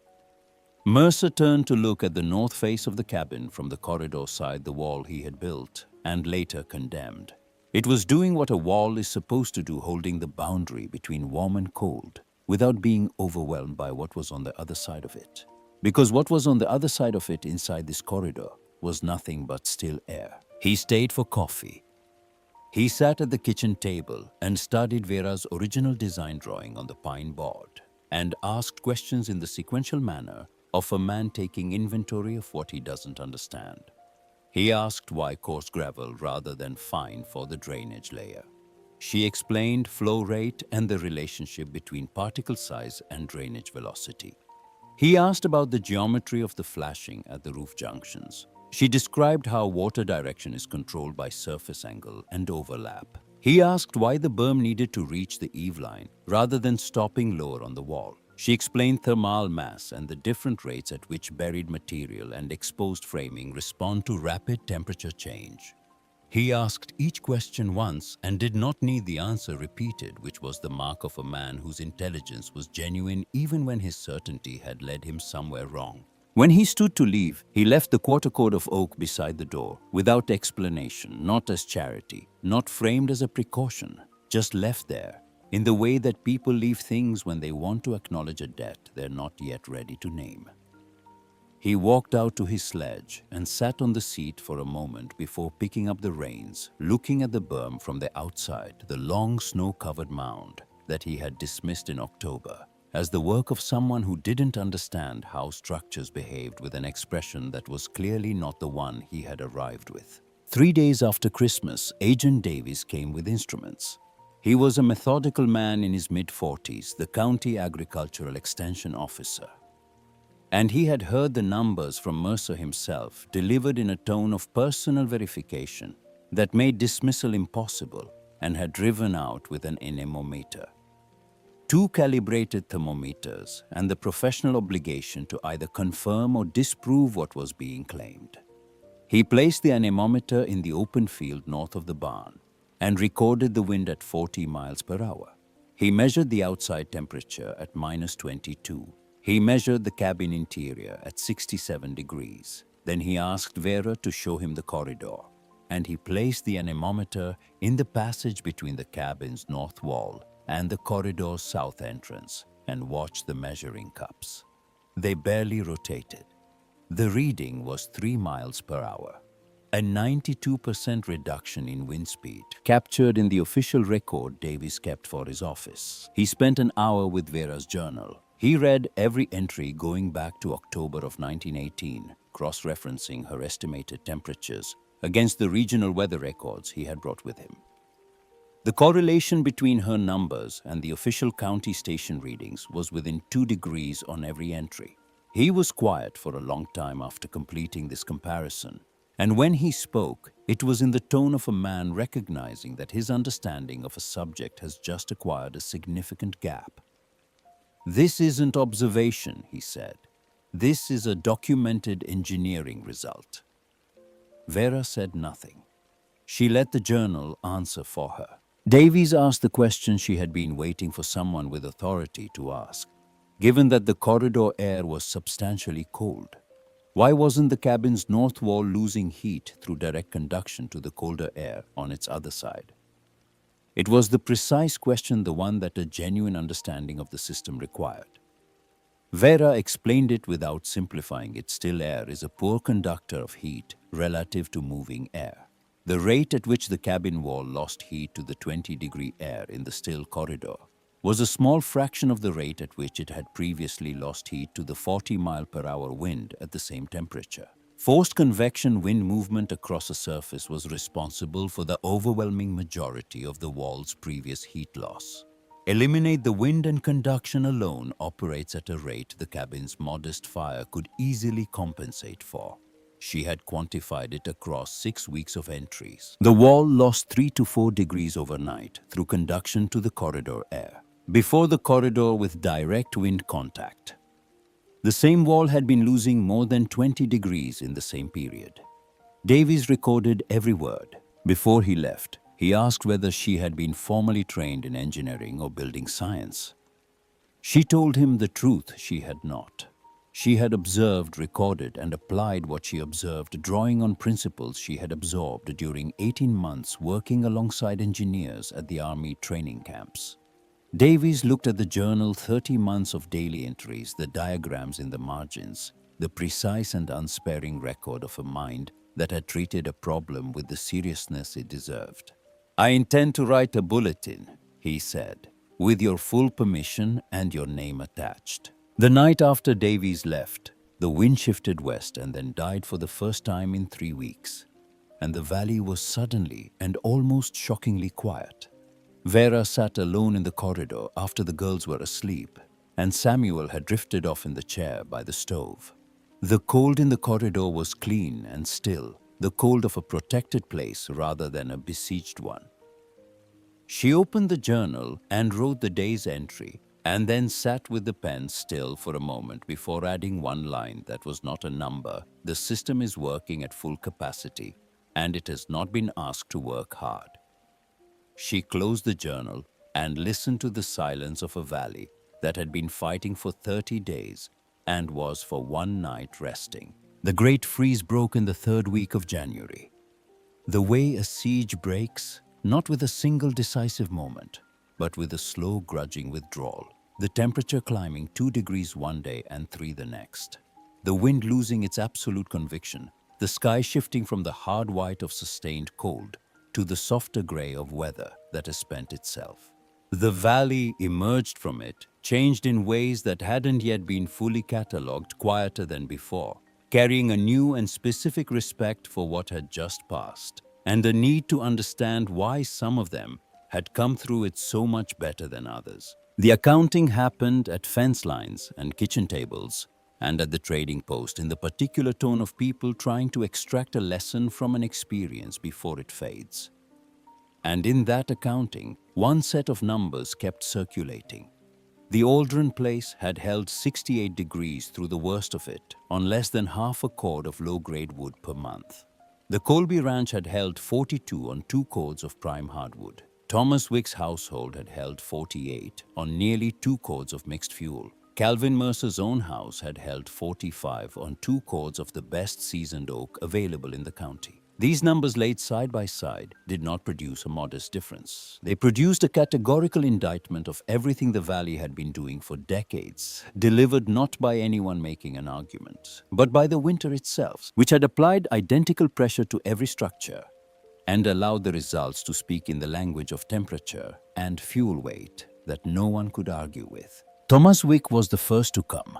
Mercer turned to look at the north face of the cabin from the corridor side the wall he had built and later condemned. It was doing what a wall is supposed to do, holding the boundary between warm and cold without being overwhelmed by what was on the other side of it. Because what was on the other side of it inside this corridor was nothing but still air. He stayed for coffee. He sat at the kitchen table and studied Vera's original design drawing on the pine board and asked questions in the sequential manner of a man taking inventory of what he doesn't understand. He asked why coarse gravel rather than fine for the drainage layer. She explained flow rate and the relationship between particle size and drainage velocity. He asked about the geometry of the flashing at the roof junctions. She described how water direction is controlled by surface angle and overlap. He asked why the berm needed to reach the eave line rather than stopping lower on the wall. She explained thermal mass and the different rates at which buried material and exposed framing respond to rapid temperature change. He asked each question once and did not need the answer repeated, which was the mark of a man whose intelligence was genuine even when his certainty had led him somewhere wrong. When he stood to leave, he left the quarter cord of oak beside the door, without explanation, not as charity, not framed as a precaution, just left there, in the way that people leave things when they want to acknowledge a debt they're not yet ready to name. He walked out to his sledge and sat on the seat for a moment before picking up the reins, looking at the berm from the outside, the long snow-covered mound that he had dismissed in October as the work of someone who didn't understand how structures behaved, with an expression that was clearly not the one he had arrived with. 3 days after Christmas, Agent Davies came with instruments. He was a methodical man in his mid-40s, the county agricultural extension officer. And he had heard the numbers from Mercer himself, delivered in a tone of personal verification that made dismissal impossible, and had driven out with an anemometer. two calibrated thermometers, and the professional obligation to either confirm or disprove what was being claimed. He placed the anemometer in the open field north of the barn and recorded the wind at 40 miles per hour. He measured the outside temperature at -22. He measured the cabin interior at 67 degrees. Then he asked Vera to show him the corridor, and he placed the anemometer in the passage between the cabin's north wall and the corridor's south entrance and watched the measuring cups. They barely rotated. The reading was 3 miles per hour, a 92% reduction in wind speed, captured in the official record Davies kept for his office. He spent an hour with Vera's journal. He read every entry going back to October of 1918, cross-referencing her estimated temperatures against the regional weather records he had brought with him. The correlation between her numbers and the official county station readings was within 2 degrees on every entry. He was quiet for a long time after completing this comparison, and when he spoke, it was in the tone of a man recognizing that his understanding of a subject has just acquired a significant gap. "This isn't observation," he said. "This is a documented engineering result." Vera said nothing. She let the journal answer for her. Davies asked the question she had been waiting for someone with authority to ask. Given that the corridor air was substantially cold, why wasn't the cabin's north wall losing heat through direct conduction to the colder air on its other side? It was the precise question, the one that a genuine understanding of the system required. Vera explained it without simplifying it. Still air is a poor conductor of heat relative to moving air. The rate at which the cabin wall lost heat to the 20-degree air in the still corridor was a small fraction of the rate at which it had previously lost heat to the 40-mile-per-hour wind at the same temperature. Forced convection wind movement across a surface was responsible for the overwhelming majority of the wall's previous heat loss. Eliminate the wind and conduction alone operates at a rate the cabin's modest fire could easily compensate for. She had quantified it across 6 weeks of entries. The wall lost 3 to 4 degrees overnight through conduction to the corridor air, before the corridor with direct wind contact. The same wall had been losing more than 20 degrees in the same period. Davies recorded every word. Before he left, he asked whether she had been formally trained in engineering or building science. She told him the truth: she had not. She had observed, recorded, and applied what she observed, drawing on principles she had absorbed during 18 months working alongside engineers at the Army training camps. Davies looked at the journal, 30 months of daily entries, the diagrams in the margins, the precise and unsparing record of a mind that had treated a problem with the seriousness it deserved. "I intend to write a bulletin," he said, "with your full permission and your name attached." The night after Davies left, the wind shifted west and then died for the first time in 3 weeks, and the valley was suddenly and almost shockingly quiet. Vera sat alone in the corridor after the girls were asleep, and Samuel had drifted off in the chair by the stove. The cold in the corridor was clean and still, the cold of a protected place rather than a besieged one. She opened the journal and wrote the day's entry, and then sat with the pen still for a moment before adding one line that was not a number. "The system is working at full capacity, and it has not been asked to work hard." She closed the journal and listened to the silence of a valley that had been fighting for 30 days and was for one night resting. The great freeze broke in the 3rd week of January. The way a siege breaks, not with a single decisive moment, but with a slow, grudging withdrawal, the temperature climbing 2 degrees one day and 3 the next. The wind losing its absolute conviction, the sky shifting from the hard white of sustained cold to the softer gray of weather that has spent itself. The valley emerged from it, changed in ways that hadn't yet been fully catalogued, quieter than before, carrying a new and specific respect for what had just passed, and a need to understand why some of them had come through it so much better than others. The accounting happened at fence lines and kitchen tables, and at the trading post, in the particular tone of people trying to extract a lesson from an experience before it fades. And in that accounting, one set of numbers kept circulating: The Aldrin place had held 68 degrees through the worst of it on less than half a cord of low-grade wood per month. The Colby Ranch had held 42 on 2 cords of prime hardwood. Thomas Wick's household had held 48 on nearly 2 cords of mixed fuel. Calvin Mercer's own house had held 45 on 2 cords of the best seasoned oak available in the county. These numbers laid side by side did not produce a modest difference. They produced a categorical indictment of everything the valley had been doing for decades, delivered not by anyone making an argument, but by the winter itself, which had applied identical pressure to every structure and allowed the results to speak in the language of temperature and fuel weight that no one could argue with. Thomas Wick was the first to come.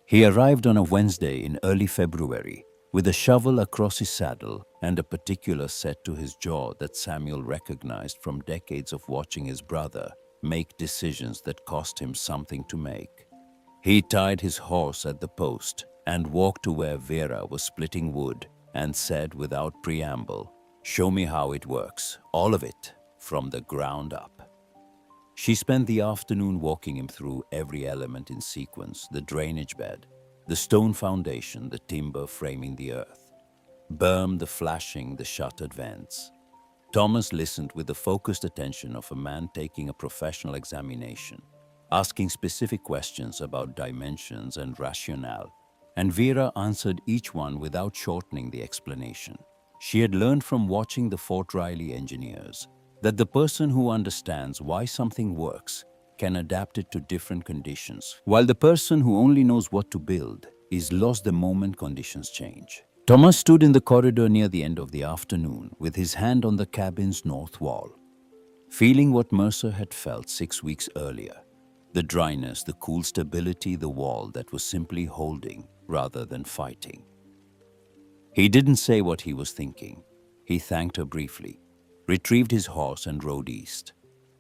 He arrived on a Wednesday in early February with a shovel across his saddle and a particular set to his jaw that Samuel recognized from decades of watching his brother make decisions that cost him something to make. He tied his horse at the post and walked to where Vera was splitting wood and said without preamble, "Show me how it works, all of it, from the ground up." She spent the afternoon walking him through every element in sequence: the drainage bed, the stone foundation, the timber framing the earth, berm, the flashing, the shuttered vents. Thomas listened with the focused attention of a man taking a professional examination, asking specific questions about dimensions and rationale, and Vera answered each one without shortening the explanation. She had learned from watching the Fort Riley engineers that the person who understands why something works can adapt it to different conditions, while the person who only knows what to build is lost the moment conditions change. Thomas stood in the corridor near the end of the afternoon with his hand on the cabin's north wall, feeling what Mercer had felt 6 weeks earlier: the dryness, the cool stability, the wall that was simply holding rather than fighting. He didn't say what he was thinking. He thanked her briefly, retrieved his horse and rode east.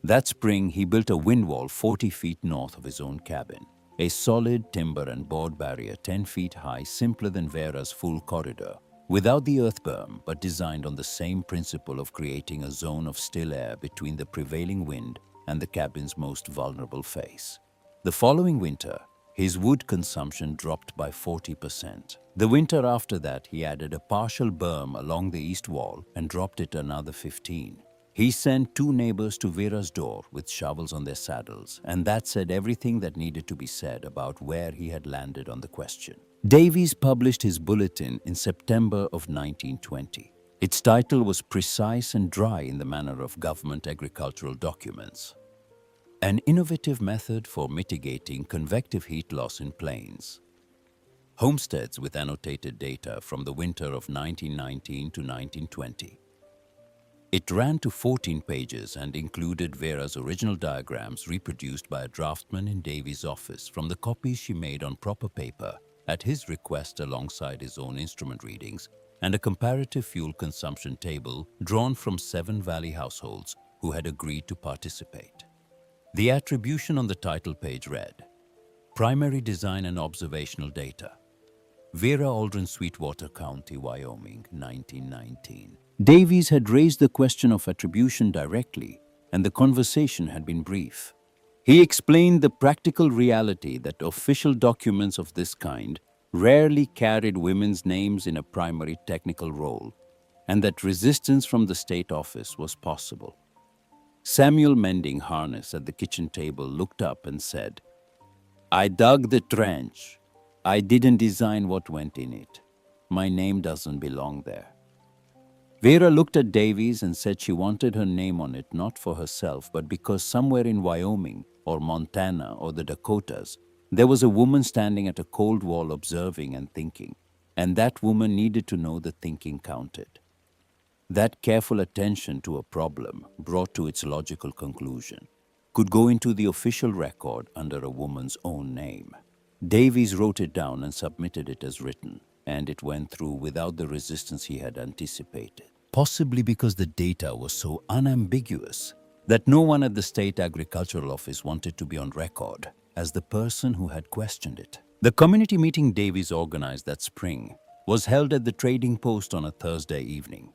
That spring, he built a wind wall 40 feet north of his own cabin, a solid timber and board barrier 10 feet high, simpler than Vera's full corridor, without the earth berm, but designed on the same principle of creating a zone of still air between the prevailing wind and the cabin's most vulnerable face. The following winter, his wood consumption dropped by 40%. The winter after that, he added a partial berm along the east wall and dropped it another 15. He sent 2 neighbors to Vera's door with shovels on their saddles, and that said everything that needed to be said about where he had landed on the question. Davies published his bulletin in September of 1920. Its title was precise and dry in the manner of government agricultural documents: an innovative method for mitigating convective heat loss in plains. Homesteads with annotated data from the winter of 1919 to 1920. It ran to 14 pages and included Vera's original diagrams reproduced by a draftsman in Davies' office from the copies she made on proper paper at his request, alongside his own instrument readings, and a comparative fuel consumption table drawn from 7 valley households who had agreed to participate. The attribution on the title page read, "Primary Design and Observational Data. Vera Aldrin, Sweetwater County, Wyoming, 1919." Davies had raised the question of attribution directly, and the conversation had been brief. He explained the practical reality that official documents of this kind rarely carried women's names in a primary technical role, and that resistance from the state office was possible. Samuel, mending harness at the kitchen table, looked up and said, "I dug the trench. I didn't design what went in it. My name doesn't belong there." Vera looked at Davies and said she wanted her name on it not for herself, but because somewhere in Wyoming or Montana or the Dakotas, there was a woman standing at a cold wall observing and thinking, and that woman needed to know the thinking counted. That careful attention to a problem brought to its logical conclusion could go into the official record under a woman's own name. Davies wrote it down and submitted it as written, and it went through without the resistance he had anticipated. Possibly because the data was so unambiguous that no one at the state agricultural office wanted to be on record as the person who had questioned it. The community meeting Davies organized that spring was held at the trading post on a Thursday evening.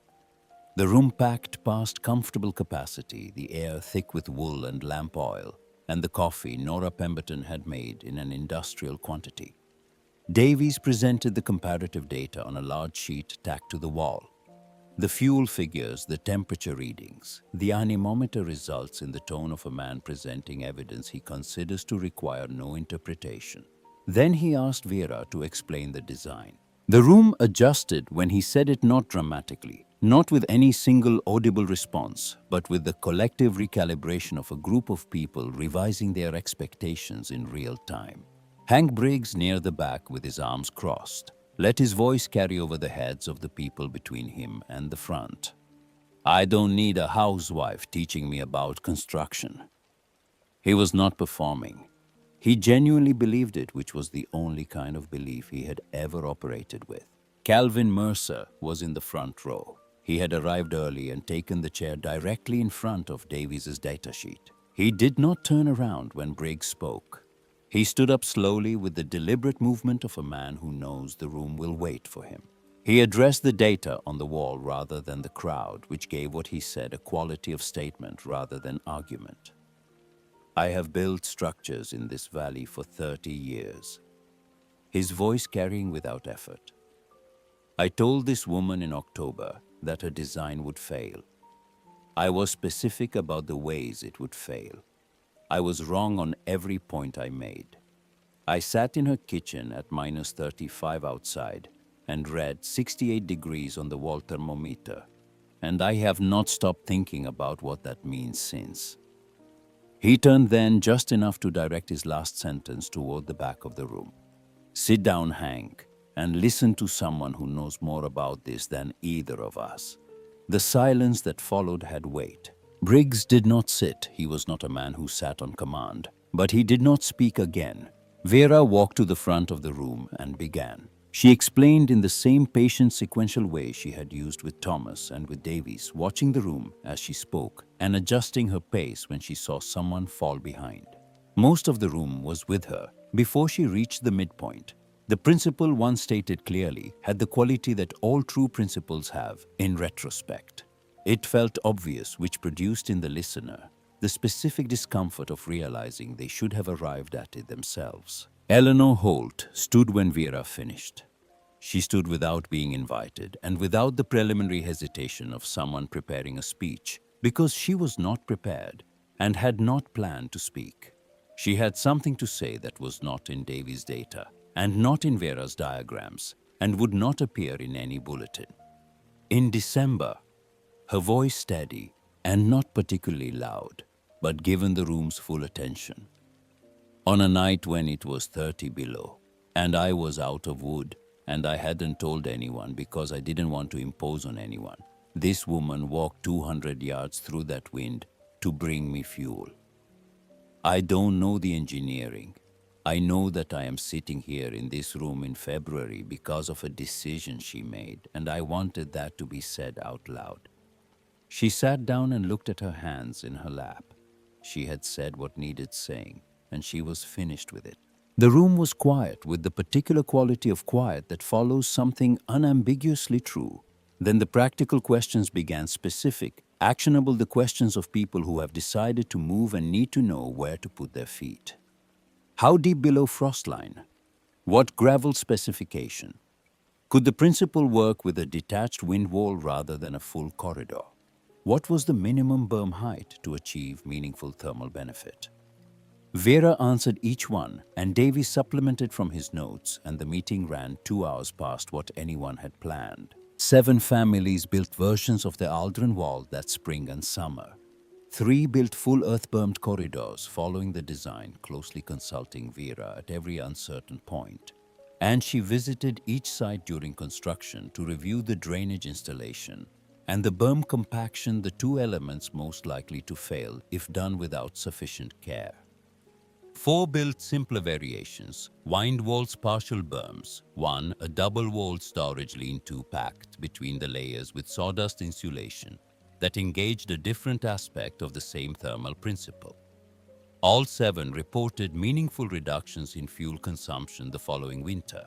The room packed past comfortable capacity, the air thick with wool and lamp oil, and the coffee Nora Pemberton had made in an industrial quantity. Davies presented the comparative data on a large sheet tacked to the wall. The fuel figures, the temperature readings, the anemometer results in the tone of a man presenting evidence he considers to require no interpretation. Then he asked Vera to explain the design. The room adjusted when he said it, not dramatically, not with any single audible response, but with the collective recalibration of a group of people revising their expectations in real time. Hank Briggs, near the back with his arms crossed, let his voice carry over the heads of the people between him and the front. I don't need a housewife teaching me about construction. He was not performing. He genuinely believed it, which was the only kind of belief he had ever operated with. Calvin Mercer was in the front row. He had arrived early and taken the chair directly in front of Davies's datasheet. He did not turn around when Briggs spoke. He stood up slowly with the deliberate movement of a man who knows the room will wait for him. He addressed the data on the wall rather than the crowd, which gave what he said a quality of statement rather than argument. I have built structures in this valley for 30 years. His voice carrying without effort. I told this woman in October that her design would fail. I was specific about the ways it would fail. I was wrong on every point I made. I sat in her kitchen at -35 outside and read 68 degrees on the wall thermometer, and I have not stopped thinking about what that means since. He turned then just enough to direct his last sentence toward the back of the room. Sit down, Hank, and listen to someone who knows more about this than either of us. The silence that followed had weight. Briggs did not sit. He was not a man who sat on command. But he did not speak again. Vera walked to the front of the room and began. She explained in the same patient sequential way she had used with Thomas and with Davies, watching the room as she spoke and adjusting her pace when she saw someone fall behind. Most of the room was with her before she reached the midpoint. The principle, once stated clearly, had the quality that all true principles have in retrospect. It felt obvious, which produced in the listener the specific discomfort of realizing they should have arrived at it themselves. Eleanor Holt stood when Vera finished. She stood without being invited and without the preliminary hesitation of someone preparing a speech, because she was not prepared and had not planned to speak. She had something to say that was not in Davies' data and not in Vera's diagrams and would not appear in any bulletin. In December, her voice steady and not particularly loud, but given the room's full attention. On a night when it was 30 below, and I was out of wood, and I hadn't told anyone because I didn't want to impose on anyone, this woman walked 200 yards through that wind to bring me fuel. I don't know the engineering. I know that I am sitting here in this room in February because of a decision she made, and I wanted that to be said out loud. She sat down and looked at her hands in her lap. She had said what needed saying, and she was finished with it. The room was quiet, with the particular quality of quiet that follows something unambiguously true. Then the practical questions began, specific, actionable, the questions of people who have decided to move and need to know where to put their feet. How deep below frost line? What gravel specification? Could the principle work with a detached wind wall rather than a full corridor? What was the minimum berm height to achieve meaningful thermal benefit? Vera answered each one, and Davies supplemented from his notes, and the meeting ran 2 hours past what anyone had planned. 7 families built versions of the Aldrin wall that spring and summer. 3 built full earth-bermed corridors following the design, closely consulting Vera at every uncertain point. And she visited each site during construction to review the drainage installation and the berm compaction, the 2 elements most likely to fail if done without sufficient care. 4 built simpler variations, wind walls, partial berms. 1, a double-walled storage lean-to packed between the layers with sawdust insulation that engaged a different aspect of the same thermal principle. All 7 reported meaningful reductions in fuel consumption the following winter.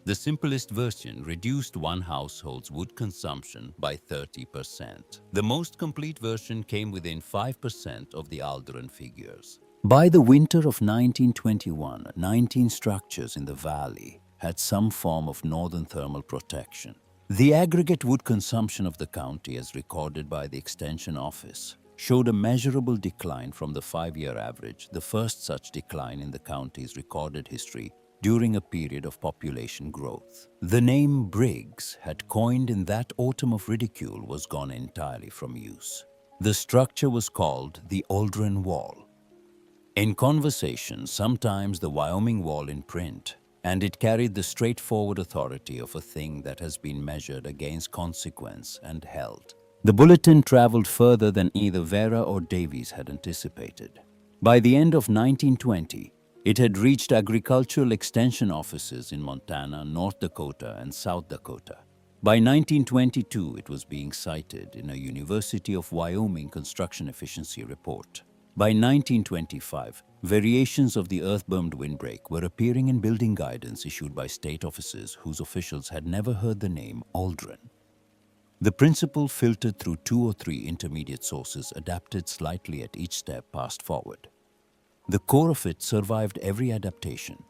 The simplest version reduced one household's wood consumption by 30%. The most complete version came within 5% of the Aldrin figures. By the winter of 1921, 19 structures in the valley had some form of northern thermal protection. The aggregate wood consumption of the county, as recorded by the Extension Office, showed a measurable decline from the 5-year average, the first such decline in the county's recorded history during a period of population growth. The name Briggs had coined in that autumn of ridicule was gone entirely from use. The structure was called the Aldrin Wall. In conversation, sometimes the Wyoming Wall in print, and it carried the straightforward authority of a thing that has been measured against consequence and held. The bulletin traveled further than either Vera or Davies had anticipated. By the end of 1920, it had reached agricultural extension offices in Montana, North Dakota, and South Dakota. By 1922, it was being cited in a University of Wyoming construction efficiency report. By 1925, variations of the earth-bermed windbreak were appearing in building guidance issued by state offices whose officials had never heard the name Aldrin. The principle filtered through 2 or 3 intermediate sources, adapted slightly at each step passed forward. The core of it survived every adaptation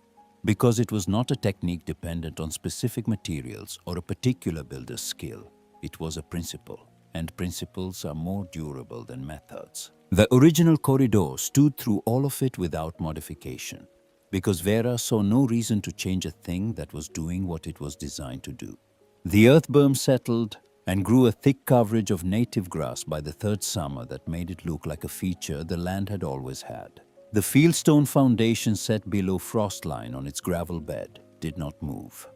because it was not a technique dependent on specific materials or a particular builder's skill. It was a principle, and principles are more durable than methods. The original corridor stood through all of it without modification, because Vera saw no reason to change a thing that was doing what it was designed to do. The earth berm settled and grew a thick coverage of native grass by the 3rd summer that made it look like a feature the land had always had. The fieldstone foundation set below frost line on its gravel bed did not move.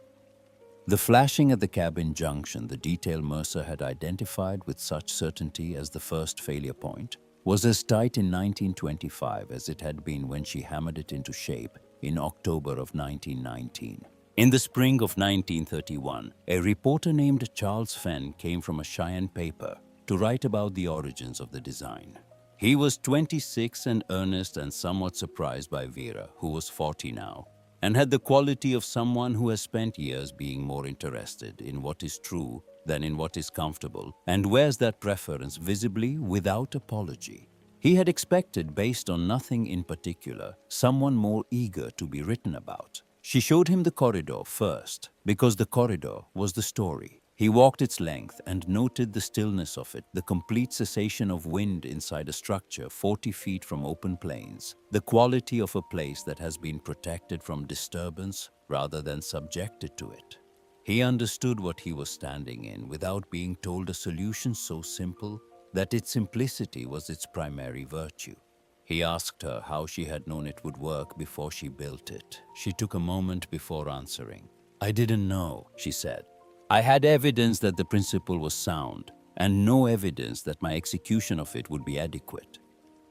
The flashing at the cabin junction, the detail Mercer had identified with such certainty as the first failure point, was as tight in 1925 as it had been when she hammered it into shape in October of 1919. In the spring of 1931, a reporter named Charles Fenn came from a Cheyenne paper to write about the origins of the design. He was 26 and earnest and somewhat surprised by Vera, who was 40 now, and had the quality of someone who has spent years being more interested in what is true than in what is comfortable, and wears that preference visibly without apology. He had expected, based on nothing in particular, someone more eager to be written about. She showed him the corridor first, because the corridor was the story. He walked its length and noted the stillness of it, the complete cessation of wind inside a structure 40 feet from open plains, the quality of a place that has been protected from disturbance rather than subjected to it. He understood what he was standing in without being told a solution so simple that its simplicity was its primary virtue. He asked her how she had known it would work before she built it. She took a moment before answering. "I didn't know," she said. "I had evidence that the principle was sound, and no evidence that my execution of it would be adequate.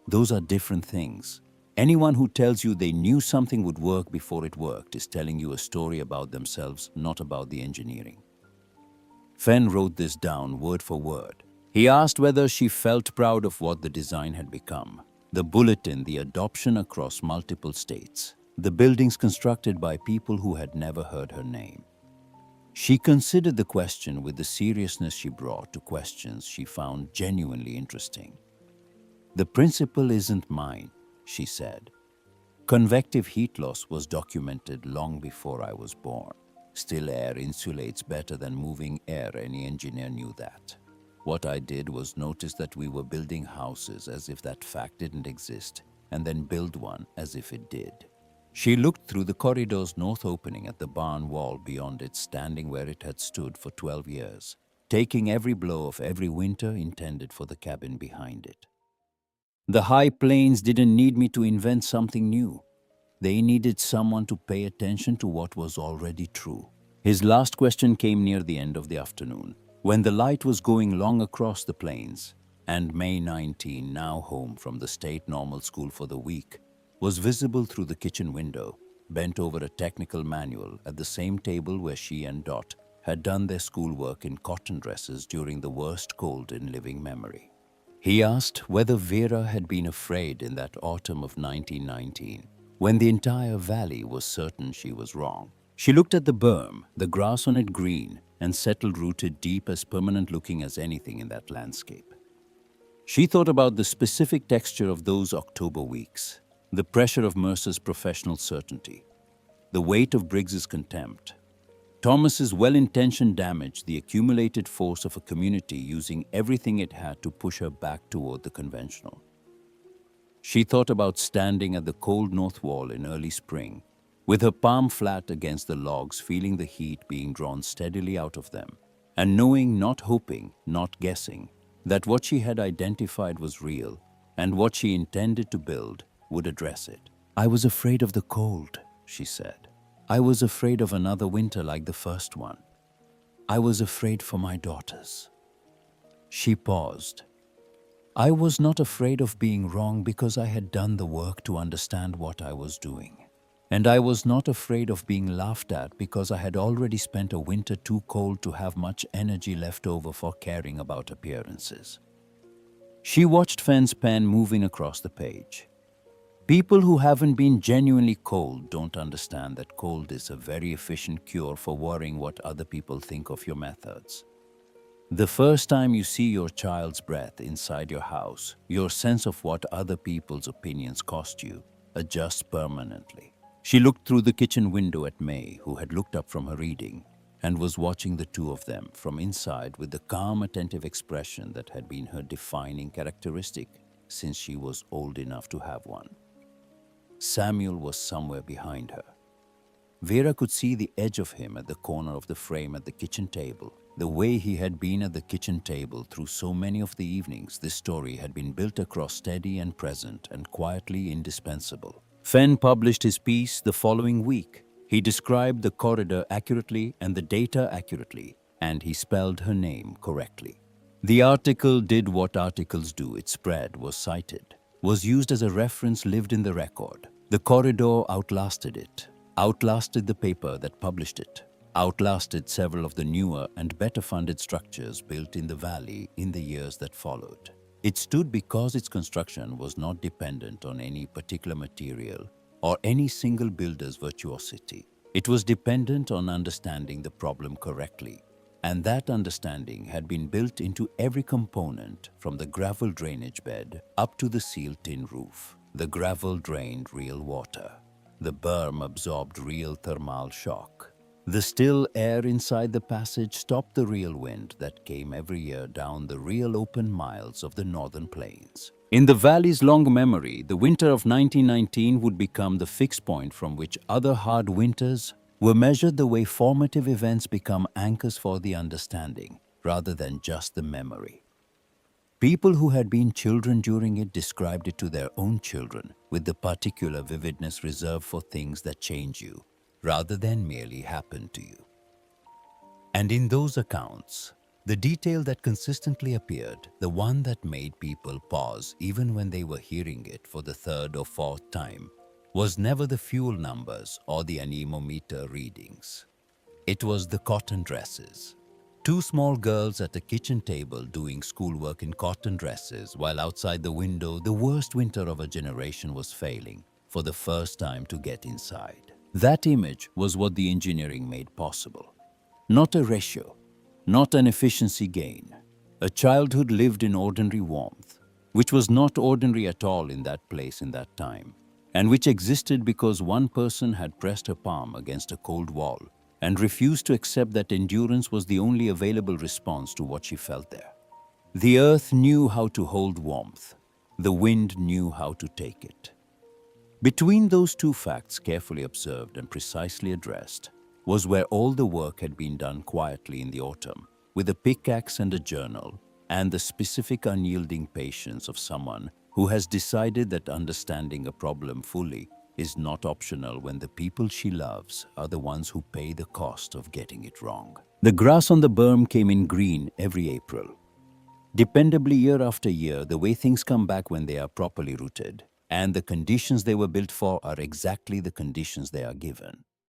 Those are different things. Anyone who tells you they knew something would work before it worked is telling you a story about themselves, not about the engineering." Fenn wrote this down word for word. He asked whether she felt proud of what the design had become. The bulletin, the adoption across multiple states, the buildings constructed by people who had never heard her name. She considered the question with the seriousness she brought to questions she found genuinely interesting. "The principle isn't mine," she said. "Convective heat loss was documented long before I was born. Still air insulates better than moving air. Any engineer knew that. What I did was notice that we were building houses as if that fact didn't exist, and then build one as if it did." She looked through the corridor's north opening at the barn wall beyond it, standing where it had stood for 12 years, taking every blow of every winter intended for the cabin behind it. "The high plains didn't need me to invent something new. They needed someone to pay attention to what was already true." His last question came near the end of the afternoon, when the light was going long across the plains, and May 19, now home from the state normal school for the week, was visible through the kitchen window, bent over a technical manual at the same table where she and Dot had done their schoolwork in cotton dresses during the worst cold in living memory. He asked whether Vera had been afraid in that autumn of 1919, when the entire valley was certain she was wrong. She looked at the berm, the grass on it green and settled-rooted deep, as permanent-looking as anything in that landscape. She thought about the specific texture of those October weeks. The pressure of Mercer's professional certainty, the weight of Briggs's contempt. Thomas's well-intentioned damage, the accumulated force of a community using everything it had to push her back toward the conventional. She thought about standing at the cold north wall in early spring, with her palm flat against the logs, feeling the heat being drawn steadily out of them, and knowing, not hoping, not guessing, that what she had identified was real, and what she intended to build would address it. "I was afraid of the cold," she said. "I was afraid of another winter like the first one. I was afraid for my daughters." She paused. "I was not afraid of being wrong because I had done the work to understand what I was doing. And I was not afraid of being laughed at because I had already spent a winter too cold to have much energy left over for caring about appearances." She watched Fenn's pen moving across the page. People who haven't been genuinely cold don't understand that cold is a very efficient cure for worrying what other people think of your methods. The first time you see your child's breath inside your house, your sense of what other people's opinions cost you adjusts permanently. She looked through the kitchen window at May, who had looked up from her reading, and was watching the two of them from inside with the calm, attentive expression that had been her defining characteristic since she was old enough to have one. Samuel was somewhere behind her. Vera could see the edge of him at the corner of the frame at the kitchen table. The way he had been at the kitchen table through so many of the evenings this story had been built across, steady and present and quietly indispensable. Fenn published his piece the following week. He described the corridor accurately and the data accurately, and he spelled her name correctly. The article did what articles do. It spread, was cited, was used as a reference, lived in the record. The corridor outlasted it, outlasted the paper that published it, outlasted several of the newer and better funded structures built in the valley in the years that followed. It stood because its construction was not dependent on any particular material or any single builder's virtuosity. It was dependent on understanding the problem correctly, and that understanding had been built into every component from the gravel drainage bed up to the sealed tin roof. The gravel drained real water. The berm absorbed real thermal shock. The still air inside the passage stopped the real wind that came every year down the real open miles of the northern plains. In the valley's long memory, the winter of 1919 would become the fixed point from which other hard winters were measured, the way formative events become anchors for the understanding rather than just the memory. People who had been children during it described it to their own children with the particular vividness reserved for things that change you rather than merely happen to you. And in those accounts, the detail that consistently appeared, the one that made people pause even when they were hearing it for the third or fourth time, was never the fuel numbers or the anemometer readings. It was the cotton dresses. Two small girls at a kitchen table doing schoolwork in cotton dresses, while outside the window the worst winter of a generation was failing for the first time to get inside. That image was what the engineering made possible. Not a ratio, not an efficiency gain. A childhood lived in ordinary warmth, which was not ordinary at all in that place in that time, and which existed because one person had pressed her palm against a cold wall and refused to accept that endurance was the only available response to what she felt there. The earth knew how to hold warmth. The wind knew how to take it. Between those two facts, carefully observed and precisely addressed, was where all the work had been done quietly in the autumn, with a pickaxe and a journal, and the specific unyielding patience of someone who has decided that understanding a problem fully is not optional when the people she loves are the ones who pay the cost of getting it wrong. The grass on the berm came in green every April. Dependably, year after year, the way things come back when they are properly rooted, and the conditions they were built for are exactly the conditions they are given.